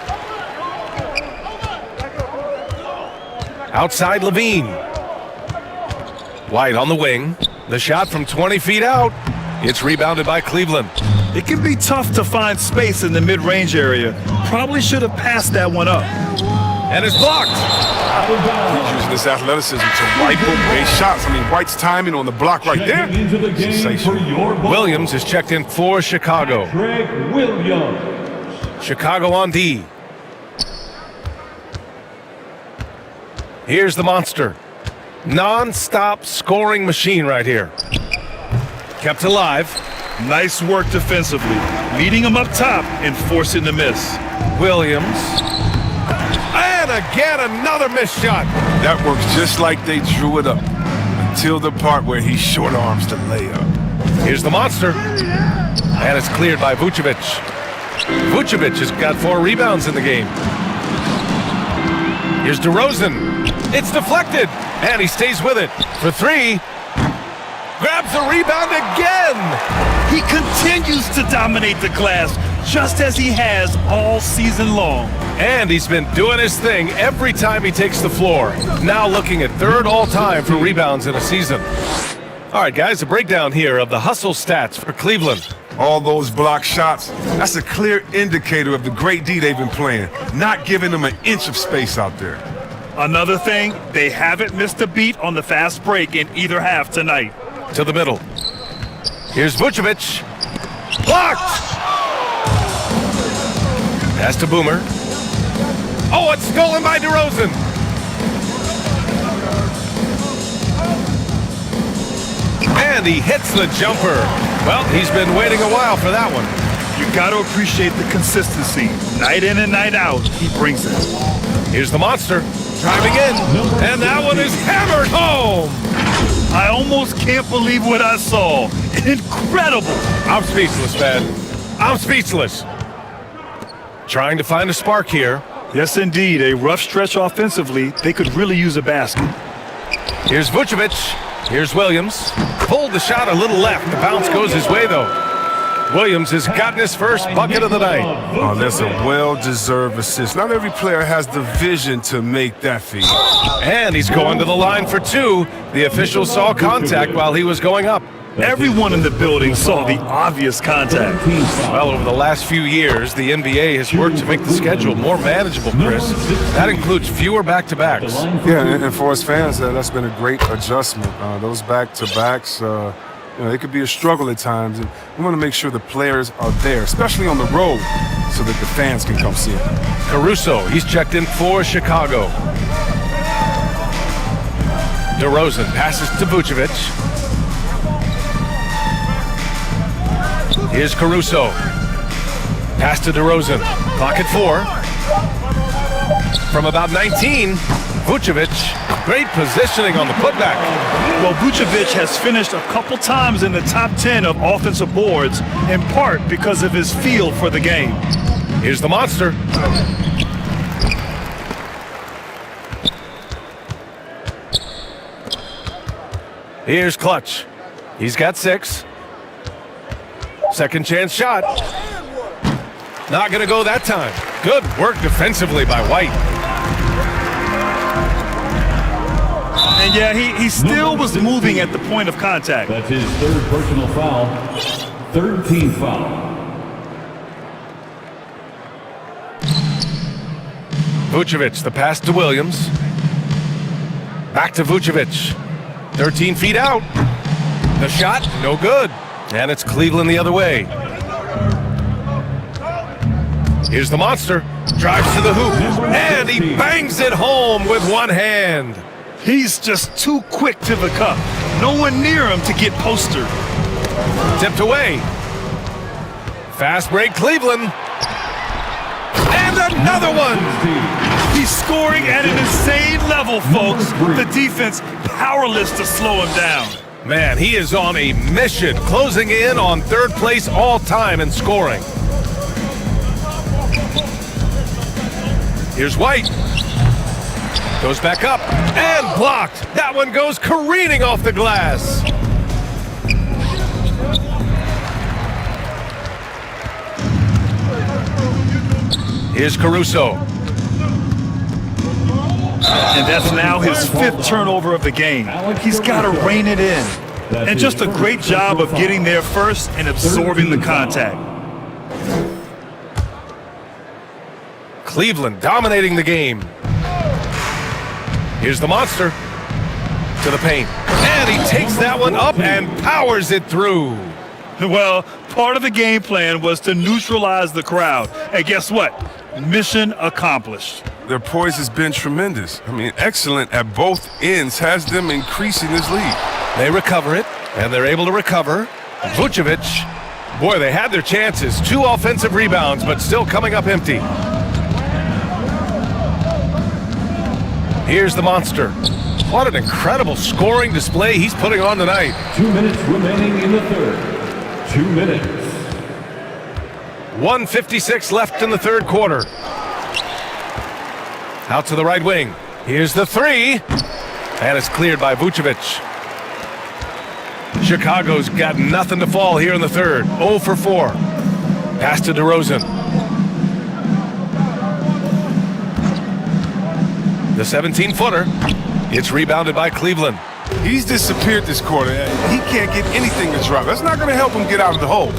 Outside Levine. White on the wing. The shot from 20 feet out. It's rebounded by Cleveland. It can be tough to find space in the mid-range area. Probably should have passed that one up. And it's blocked. He's using his athleticism to wipe away shots. I mean, White's timing on the block right there. Into the game for your Bulls. Williams is checked in for Chicago. Greg Williams. Chicago on D. Here's the monster. Non-stop scoring machine right here. Kept alive. Nice work defensively, leading him up top and forcing the miss. Williams. And again, another missed shot. That works just like they drew it up. Until the part where he short arms the layup. Here's the monster. And it's cleared by Vucevic. Vucevic has got 4 rebounds in the game. Here's DeRozan. It's deflected. And he stays with it for 3. Grabs the rebound again. He continues to dominate the glass, just as he has all season long. And he's been doing his thing every time he takes the floor. Now looking at 3rd all-time for rebounds in a season. All right, guys, a breakdown here of the hustle stats for Cleveland. All those block shots, that's a clear indicator of the great D they've been playing, not giving them an inch of space out there. Another thing, they haven't missed a beat on the fast break in either half tonight. To the middle. Here's Vucevic. Blocked! Pass to Boomer. Oh, it's stolen by DeRozan. And he hits the jumper. Well, he's been waiting a while for that one. You got to appreciate the consistency. Night in and night out, he brings it. Here's the monster. Driving in. And that one is hammered home. I almost can't believe what I saw. Incredible. I'm speechless, man. I'm speechless. Trying to find a spark here. Yes, indeed. A rough stretch offensively. They could really use a basket. Here's Vucevic. Here's Williams. Pulled the shot a little left. The bounce goes his way, though. Williams has gotten his first bucket of the night. Oh, that's a well-deserved assist. Not every player has the vision to make that feed. And he's going to the line for two. The official saw contact while he was going up. Everyone in the building saw the obvious contact. Well, over the last few years, the NBA has worked to make the schedule more manageable, Chris. That includes fewer back-to-backs. Yeah, and for us fans, that's been a great adjustment. Those back-to-backs, it could be a struggle at times, and we want to make sure the players are there, especially on the road, so that the fans can come see it. Caruso, he's checked in for Chicago. DeRozan passes to Vucevic. Here's Caruso. Pass to DeRozan. Clock at 4. From about 19, Vucevic. Great positioning on the putback. Well, Vucevic has finished a couple times in the top 10 of offensive boards, in part because of his feel for the game. Here's the monster. Here's Clutch. He's got 6. Second chance shot. Not going to go that time. Good work defensively by White. And yeah, he still was moving at the point of contact. That's his third personal foul. Third team foul. Vucevic, the pass to Williams. Back to Vucevic. 13 feet out. The shot, no good. And it's Cleveland the other way. Here's the monster. Drives to the hoop. And he bangs it home with one hand. He's just too quick to the cup. No one near him to get postered. Tipped away. Fast break, Cleveland. And another one. He's scoring at an insane level, folks. The defense powerless to slow him down. Man, he is on a mission, closing in on third place all time in scoring. Here's White. Goes back up and blocked. That one goes careening off the glass. Here's Caruso. And that's now his 5th turnover of the game. He's got to rein it in. And just a great job of getting there first and absorbing the contact. Cleveland dominating the game. Here's the monster to the paint. And he takes that one up and powers it through. Well, part of the game plan was to neutralize the crowd. And guess what? Mission accomplished. Their poise has been tremendous. I mean, excellent at both ends, has them increasing this lead. They recover it, and they're able to recover. Vucevic, boy, they had their chances. 2 offensive rebounds, but still coming up empty. Here's the monster. What an incredible scoring display he's putting on tonight. 2 minutes remaining in the third. 2 minutes. 1:56 left in the third quarter. Out to the right wing. Here's the 3. And it's cleared by Vucevic. Chicago's got nothing to fall here in the third. 0 for 4. Pass to DeRozan. The 17-footer. It's rebounded by Cleveland. He's disappeared this quarter. He can't get anything to drop. That's not going to help him get out of the hole.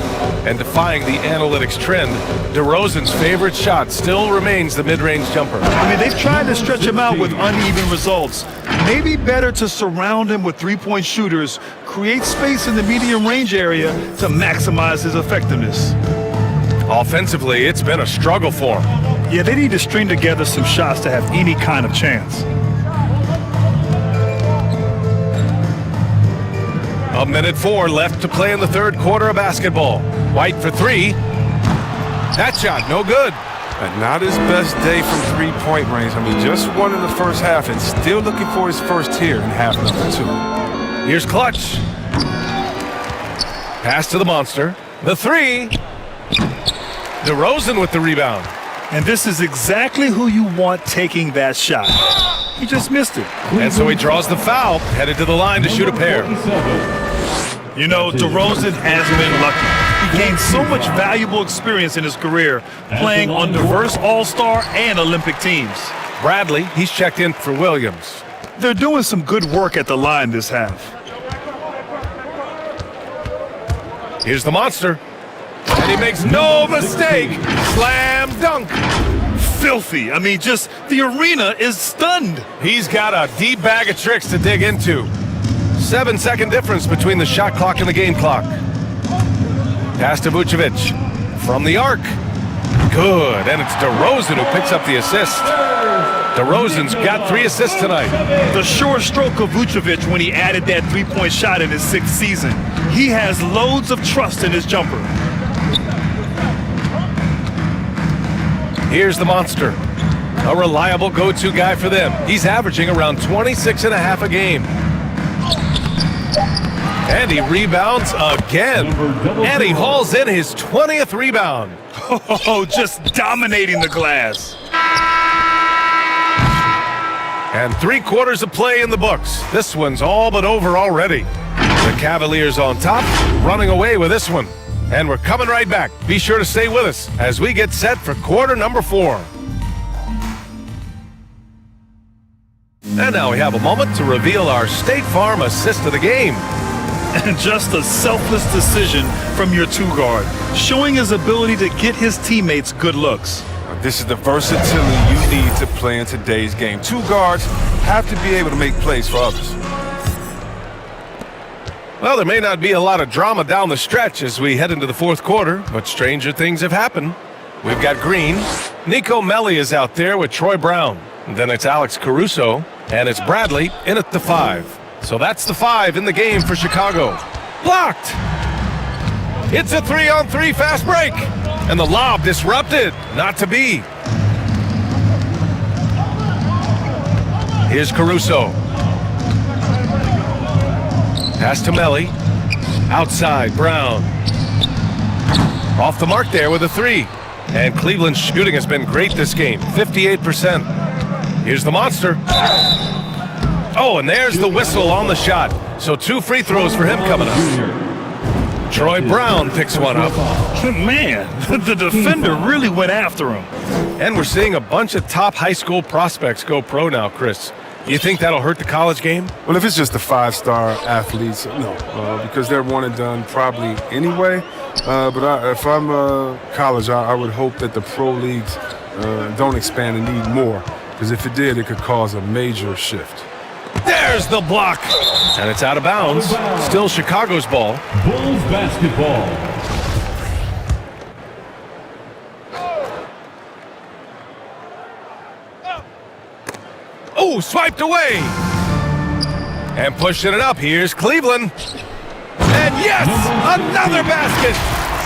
And defying the analytics trend, DeRozan's favorite shot still remains the mid-range jumper. I mean, they've tried to stretch him out with uneven results. Maybe better to surround him with three-point shooters, create space in the medium range area to maximize his effectiveness. Offensively, it's been a struggle for him. Yeah, they need to string together some shots to have any kind of chance. A minute 4 left to play in the third quarter of basketball. White for 3. That shot, no good. Not his best day from three-point range. I mean, just won in the first half and still looking for his first here in half number 2. Here's Clutch. Pass to the monster. The 3. DeRozan with the rebound. And this is exactly who you want taking that shot. He just missed it. And so he draws the foul, headed to the line to shoot a pair. You know, DeRozan has been lucky. He gained so much valuable experience in his career playing on diverse All-Star and Olympic teams. Bradley, he's checked in for Williams. They're doing some good work at the line this half. Here's the monster. And he makes no mistake. Slam dunk. Filthy. I mean, just the arena is stunned. He's got a deep bag of tricks to dig into. 7-second difference between the shot clock and the game clock. Pass to Vucevic. From the arc. Good. And it's DeRozan who picks up the assist. DeRozan's got 3 assists tonight. The sure stroke of Vucevic when he added that three-point shot in his 6th season. He has loads of trust in his jumper. Here's the monster. A reliable go-to guy for them. He's averaging around 26.5 a game. And he rebounds again. And he hauls in his 20th rebound. Oh, just dominating the glass. And 3/4 of play in the books. This one's all but over already. The Cavaliers on top, running away with this one. And we're coming right back. Be sure to stay with us as we get set for quarter number 4. And now we have a moment to reveal our State Farm assist of the game. And just a selfless decision from your 2-guard, showing his ability to get his teammates good looks. This is the versatility you need to play in today's game. 2 guards have to be able to make plays for others. Well, there may not be a lot of drama down the stretch as we head into the 4th quarter, but stranger things have happened. We've got Green. Nico Melli is out there with Troy Brown. And then it's Alex Caruso, and it's Bradley in at the 5. So that's the 5 in the game for Chicago. Blocked! It's a 3-on-3 fast break. And the lob disrupted. Not to be. Here's Caruso. Pass to Melli. Outside, Brown. Off the mark there with a 3. And Cleveland's shooting has been great this game, 58%. Here's the monster. Oh, and there's the whistle on the shot. So 2 free throws for him coming up. Troy Brown picks one up. Man, the defender really went after him. And we're seeing a bunch of top high school prospects go pro now, Chris. You think that'll hurt the college game? Well, if it's just the 5-star athletes, no, because they're one and done probably anyway. But if I'm college, I would hope that the pro leagues don't expand and need more, because if it did, it could cause a major shift. There's the block. And it's out of bounds. Still Chicago's ball. Bulls basketball. Oh, swiped away. And pushing it up. Here's Cleveland. And yes, another basket.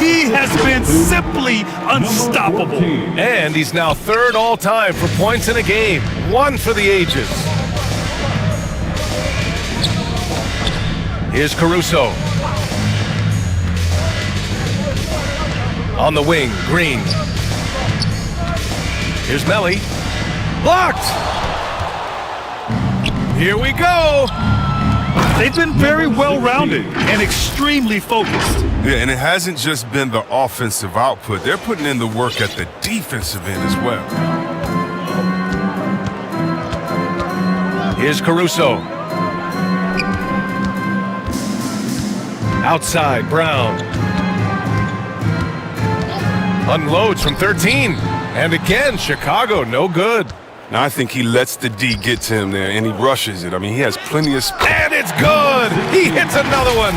He has been simply unstoppable. And he's now 3rd all-time for points in a game. 1 for the ages. Here's Caruso. On the wing, Green. Here's Melli. Blocked! Here we go! They've been very well-rounded and extremely focused. Yeah, and it hasn't just been the offensive output. They're putting in the work at the defensive end as well. Here's Caruso. Outside, Brown. Unloads from 13. And again, Chicago, no good. Now, I think he lets the D get to him there, and he rushes it. I mean, he has plenty of space. And it's good! He hits another one!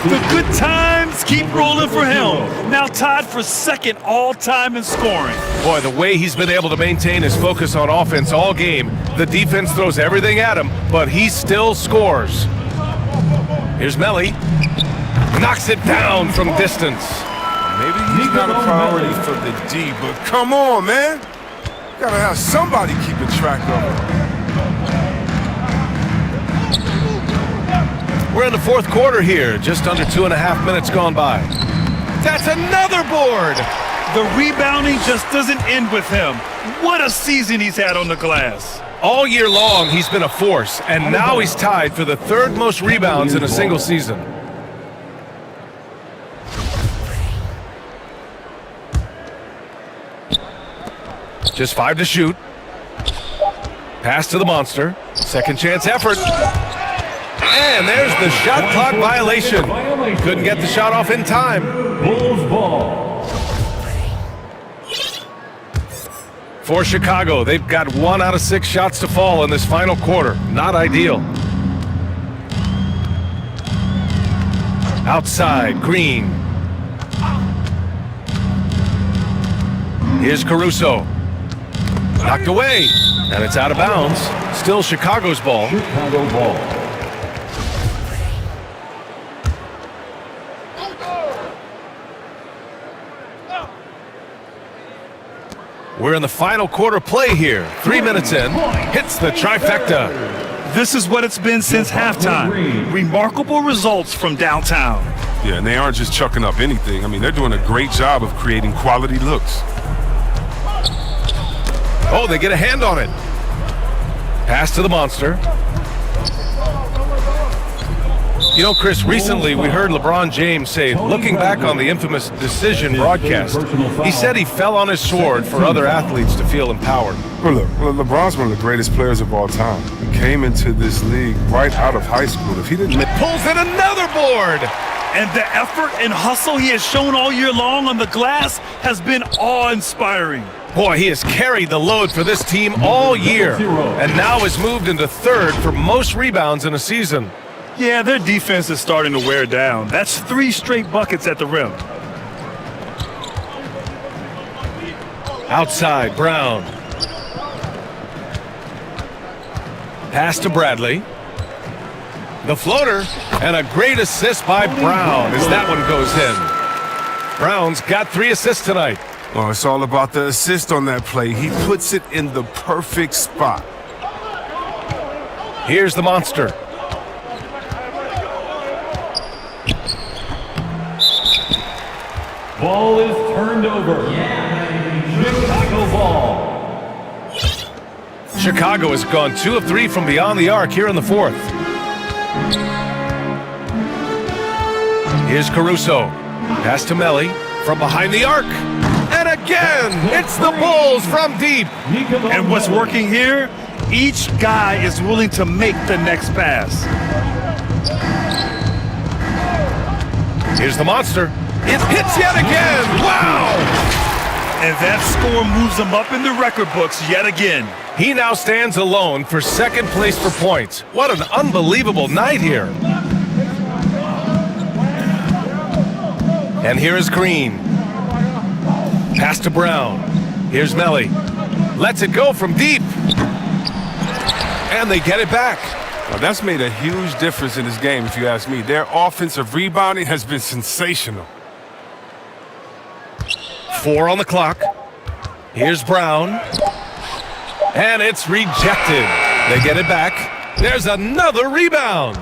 The good times keep rolling for him. Now tied for 2nd all-time in scoring. Boy, the way he's been able to maintain his focus on offense all game, the defense throws everything at him, but he still scores. Here's Melli. Knocks it down from distance. Maybe he's not a priority for the D, but come on, man. Gotta have somebody keeping track of it. We're in the 4th quarter here, just under 2.5 minutes gone by. That's another board! The rebounding just doesn't end with him. What a season he's had on the glass. All year long, he's been a force, and now he's tied for the third most rebounds in a single season. Just 5 to shoot. Pass to the monster. Second chance effort. And there's the shot clock violation. Couldn't get the shot off in time. Bulls ball. For Chicago, they've got 1 out of 6 shots to fall in this final quarter. Not ideal. Outside, Green. Here's Caruso. Knocked away, and it's out of bounds. Still Chicago's ball. Chicago ball. We're in the final quarter play here. 3 minutes in. Hits the trifecta. This is what it's been since halftime. Remarkable results from downtown. Yeah, and they aren't just chucking up anything. I mean, they're doing a great job of creating quality looks. Oh, they get a hand on it. Pass to the monster. You know, Chris, recently we heard LeBron James say, looking back on the infamous decision broadcast, he said he fell on his sword for other athletes to feel empowered. Well, look, LeBron's one of the greatest players of all time. He came into this league right out of high school. If he didn't... Pulls in another board. And the effort and hustle he has shown all year long on the glass has been awe-inspiring. Boy, he has carried the load for this team all year, and now has moved into third for most rebounds in a season. Yeah, their defense is starting to wear down. That's 3 straight buckets at the rim. Outside, Brown. Pass to Bradley. The floater, and a great assist by Brown as that one goes in. Brown's got 3 assists tonight. Oh, it's all about the assist on that play. He puts it in the perfect spot. Here's the monster. Ball is turned over. Chicago ball. Chicago has gone 2 of 3 from beyond the arc here in the fourth. Here's Caruso. Pass to Melly from behind the arc. And again, it's the Bulls from deep. And what's working here? Each guy is willing to make the next pass. Here's the monster. It hits yet again. Wow! And that score moves him up in the record books yet again. He now stands alone for second place for points. What an unbelievable night here. And here is Green. Pass to Brown. Here's Melly. Lets it go from deep. And they get it back. Now, that's made a huge difference in this game, if you ask me. Their offensive rebounding has been sensational. 4 on the clock. Here's Brown. And it's rejected. They get it back. There's another rebound.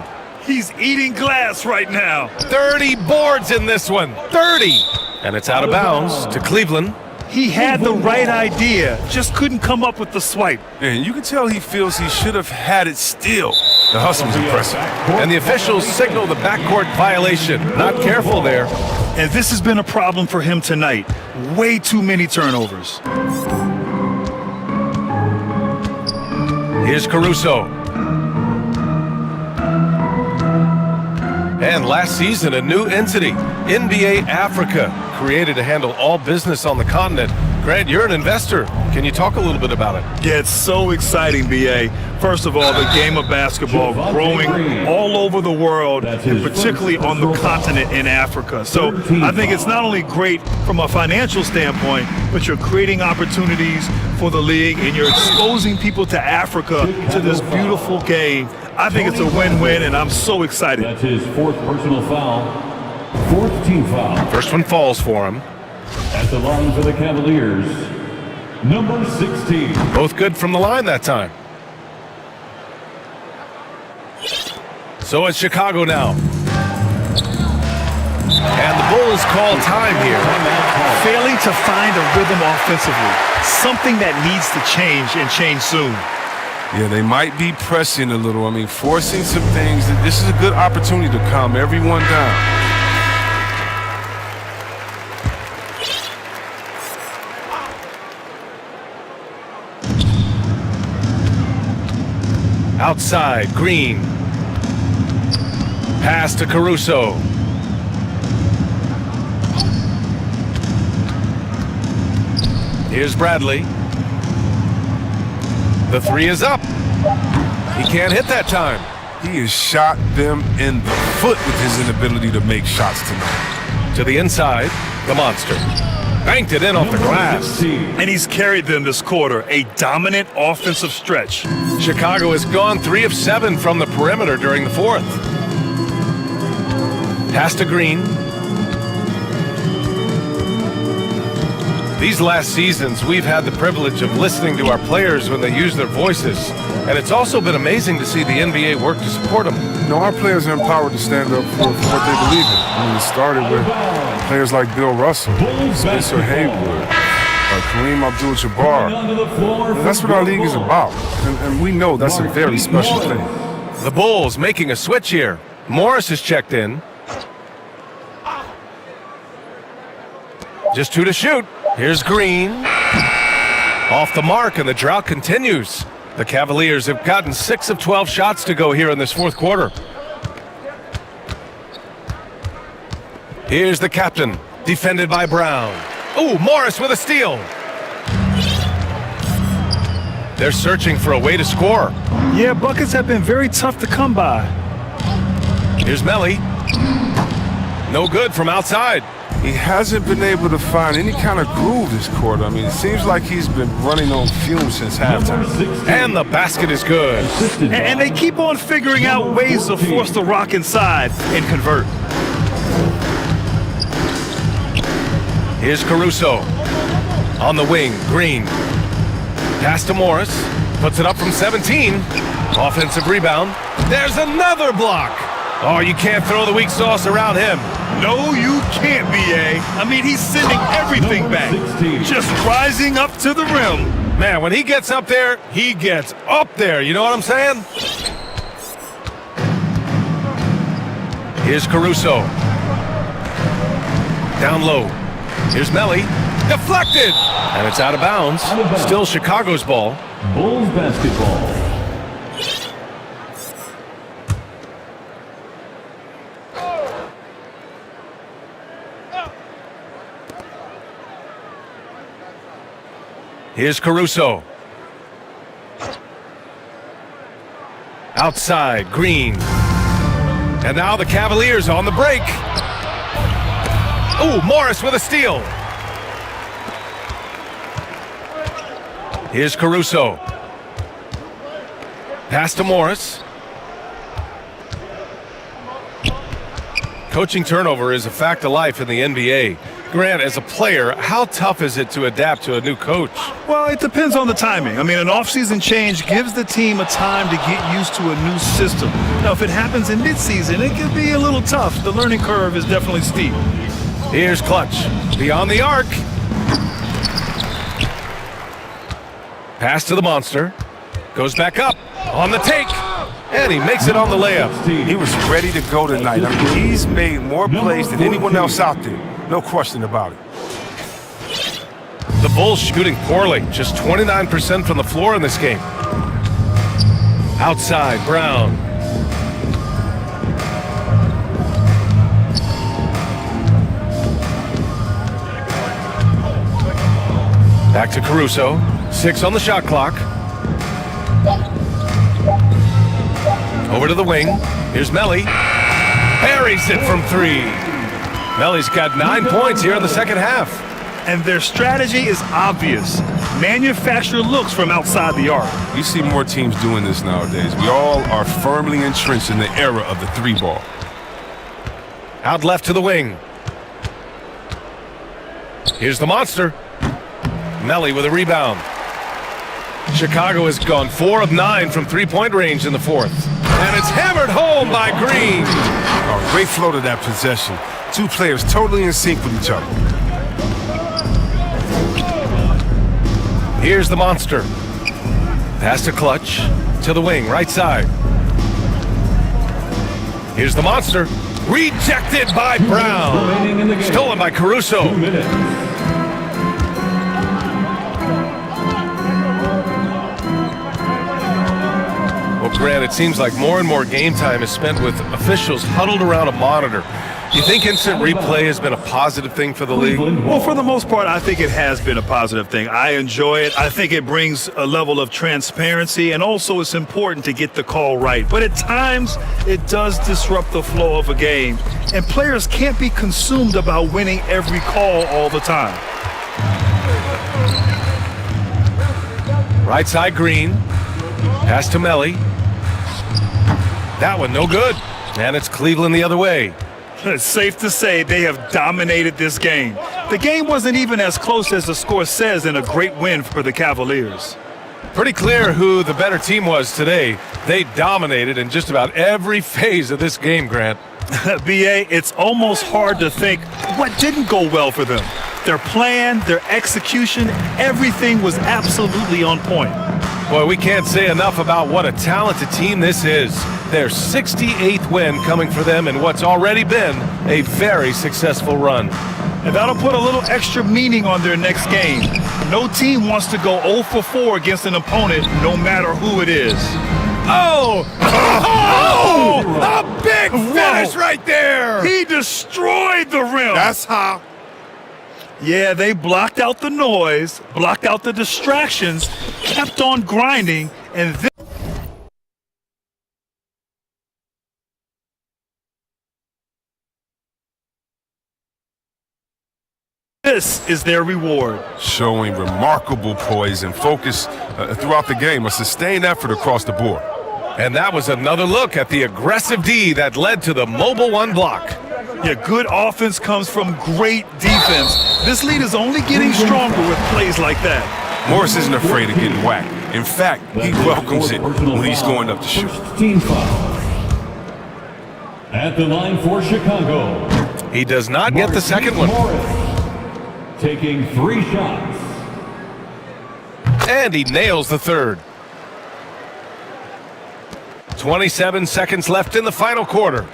He's eating glass right now. 30 boards in this one. 30. And it's out of bounds to Cleveland. He had the right idea, just couldn't come up with the swipe. And you can tell he feels he should have had it still. The hustle was impressive. And the officials signal the backcourt violation. Not careful there. And this has been a problem for him tonight. Way too many turnovers. Here's Caruso. And last season, a new entity, NBA Africa, created to handle all business on the continent. Grant, you're an investor. Can you talk a little bit about it? Yeah, it's so exciting, B.A. First of all, the game of basketball growing all over the world, and particularly on the continent in Africa. So I think it's not only great from a financial standpoint, but you're creating opportunities for the league and you're exposing people to Africa to this beautiful game. I think it's a win-win, and I'm so excited. That's his 4th personal foul. 4th team foul. First one falls for him. At the line for the Cavaliers, number 16. Both good from the line that time. So it's Chicago now. And the Bulls call time here. Failing to find a rhythm offensively, something that needs to change and change soon. Yeah, they might be pressing a little. I mean, forcing some things. This is a good opportunity to calm everyone down. Outside, Green. Pass to Caruso. Here's Bradley. The three is up. He can't hit that time. He has shot them in the foot with his inability to make shots tonight. To the inside, the monster. Banked it in off the glass. And he's carried them this quarter, a dominant offensive stretch. Chicago has gone 3 of 7 from the perimeter during the fourth. Pass to Green. These last seasons, we've had the privilege of listening to our players when they use their voices. And it's also been amazing to see the NBA work to support them. You know, our players are empowered to stand up for what they believe in. I mean, it started with players like Bill Russell, Spencer Haywood, Kareem Abdul-Jabbar. That's what our league is about. And we know that's a very special thing. The Bulls making a switch here. Morris is checked in. Just 2 to shoot. Here's Green. Off the mark, and the drought continues. The Cavaliers have gotten 6 of 12 shots to go here in this fourth quarter. Here's the captain, defended by Brown. Ooh, Morris with a steal. They're searching for a way to score. Yeah, buckets have been very tough to come by. Here's Melly. No good from outside. He hasn't been able to find any kind of groove this quarter. I mean, it seems like he's been running on fumes since halftime. And the basket is good. And they keep on figuring out ways to force the rock inside and convert. Here's Caruso. On the wing, Green. Pass to Morris. Puts it up from 17. Offensive rebound. There's another block. Oh, you can't throw the weak sauce around him. No, you can't, B.A. I mean, he's sending everything back. Just rising up to the rim. Man, when he gets up there, he gets up there. You know what I'm saying? Here's Caruso. Down low. Here's Melly. Deflected. And it's out of bounds. Still Chicago's ball. Bulls basketball. Here's Caruso. Outside, Green. And now the Cavaliers on the break. Ooh, Morris with a steal. Here's Caruso. Pass to Morris. Coaching turnover is a fact of life in the NBA. Grant, as a player, how tough is it to adapt to a new coach? Well, it depends on the timing. I mean, an offseason change gives the team a time to get used to a new system. Now, if it happens in midseason, it can be a little tough. The learning curve is definitely steep. Here's Clutch. Beyond the arc. Pass to the monster. Goes back up. On the take. And he makes it on the layup. He was ready to go tonight. I mean, he's made more plays than anyone else out there. No question about it. The Bulls shooting poorly. Just 29% from the floor in this game. Outside, Brown. Back to Caruso. 6 on the shot clock. Over to the wing. Here's Melly. Buries it from 3. Melly's got 9 points here in the second half. And their strategy is obvious. Manufacture looks from outside the arc. You see more teams doing this nowadays. We all are firmly entrenched in the era of the 3-ball. Out left to the wing. Here's the monster. Melly with a rebound. Chicago has gone 4 of 9 from three-point range in the fourth. And it's hammered home by Green. Oh, great flow to that possession. Two players totally in sync with each other. Here's the monster. Pass to Clutch, to the wing, right side. Here's the monster. Rejected by Brown. Stolen by Caruso. 2 minutes. Well, Grant, it seems like more and more game time is spent with officials huddled around a monitor. Do you think instant replay has been a positive thing for the league? Well, for the most part, I think it has been a positive thing. I enjoy it. I think it brings a level of transparency, and also it's important to get the call right. But at times, it does disrupt the flow of a game, and players can't be consumed about winning every call all the time. Right side Green. Pass to Melly. That one no good. And it's Cleveland the other way. It's safe to say they have dominated this game. The game wasn't even as close as the score says in a great win for the Cavaliers. Pretty clear who the better team was today. They dominated in just about every phase of this game, Grant. BA, it's almost hard to think what didn't go well for them. Their plan, their execution, everything was absolutely on point. Boy, we can't say enough about what a talented team this is. Their 68th win coming for them in what's already been a very successful run. And that'll put a little extra meaning on their next game. No team wants to go 0 for 4 against an opponent, no matter who it is. Oh! A big finish right there! He destroyed the rim. That's how. Yeah, they blocked out the noise, blocked out the distractions, kept on grinding, and then this is their reward. Showing remarkable poise and focus throughout the game, a sustained effort across the board. And that was another look at the aggressive D that led to the mobile one block. Yeah, good offense comes from great defense. This lead is only getting stronger with plays like that. Morris isn't afraid of getting whacked. In fact, he welcomes it when he's going up to shoot. First team foul. At the line for Chicago. He does not get the second one. Morris, taking 3 shots. And he nails the third. 27 seconds left in the final quarter.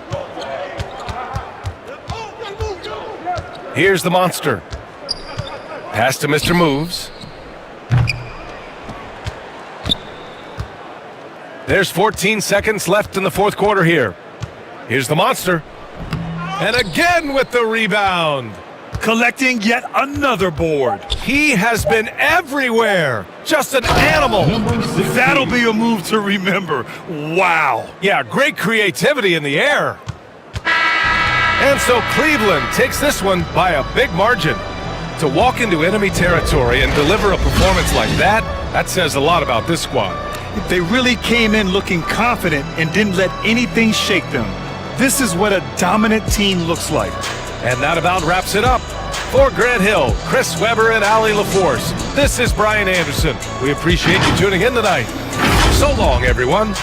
Here's the monster. Pass to Mr. Moves. There's 14 seconds left in the fourth quarter here. Here's the monster. And again with the rebound. Collecting yet another board. He has been everywhere. Just an animal. That'll be a move to remember. Wow. Yeah, great creativity in the air. And so Cleveland takes this one by a big margin. To walk into enemy territory and deliver a performance like that, that says a lot about this squad. They really came in looking confident and didn't let anything shake them. This is what a dominant team looks like. And that about wraps it up. For Grant Hill, Chris Webber, and Allie LaForce, this is Brian Anderson. We appreciate you tuning in tonight. So long, everyone.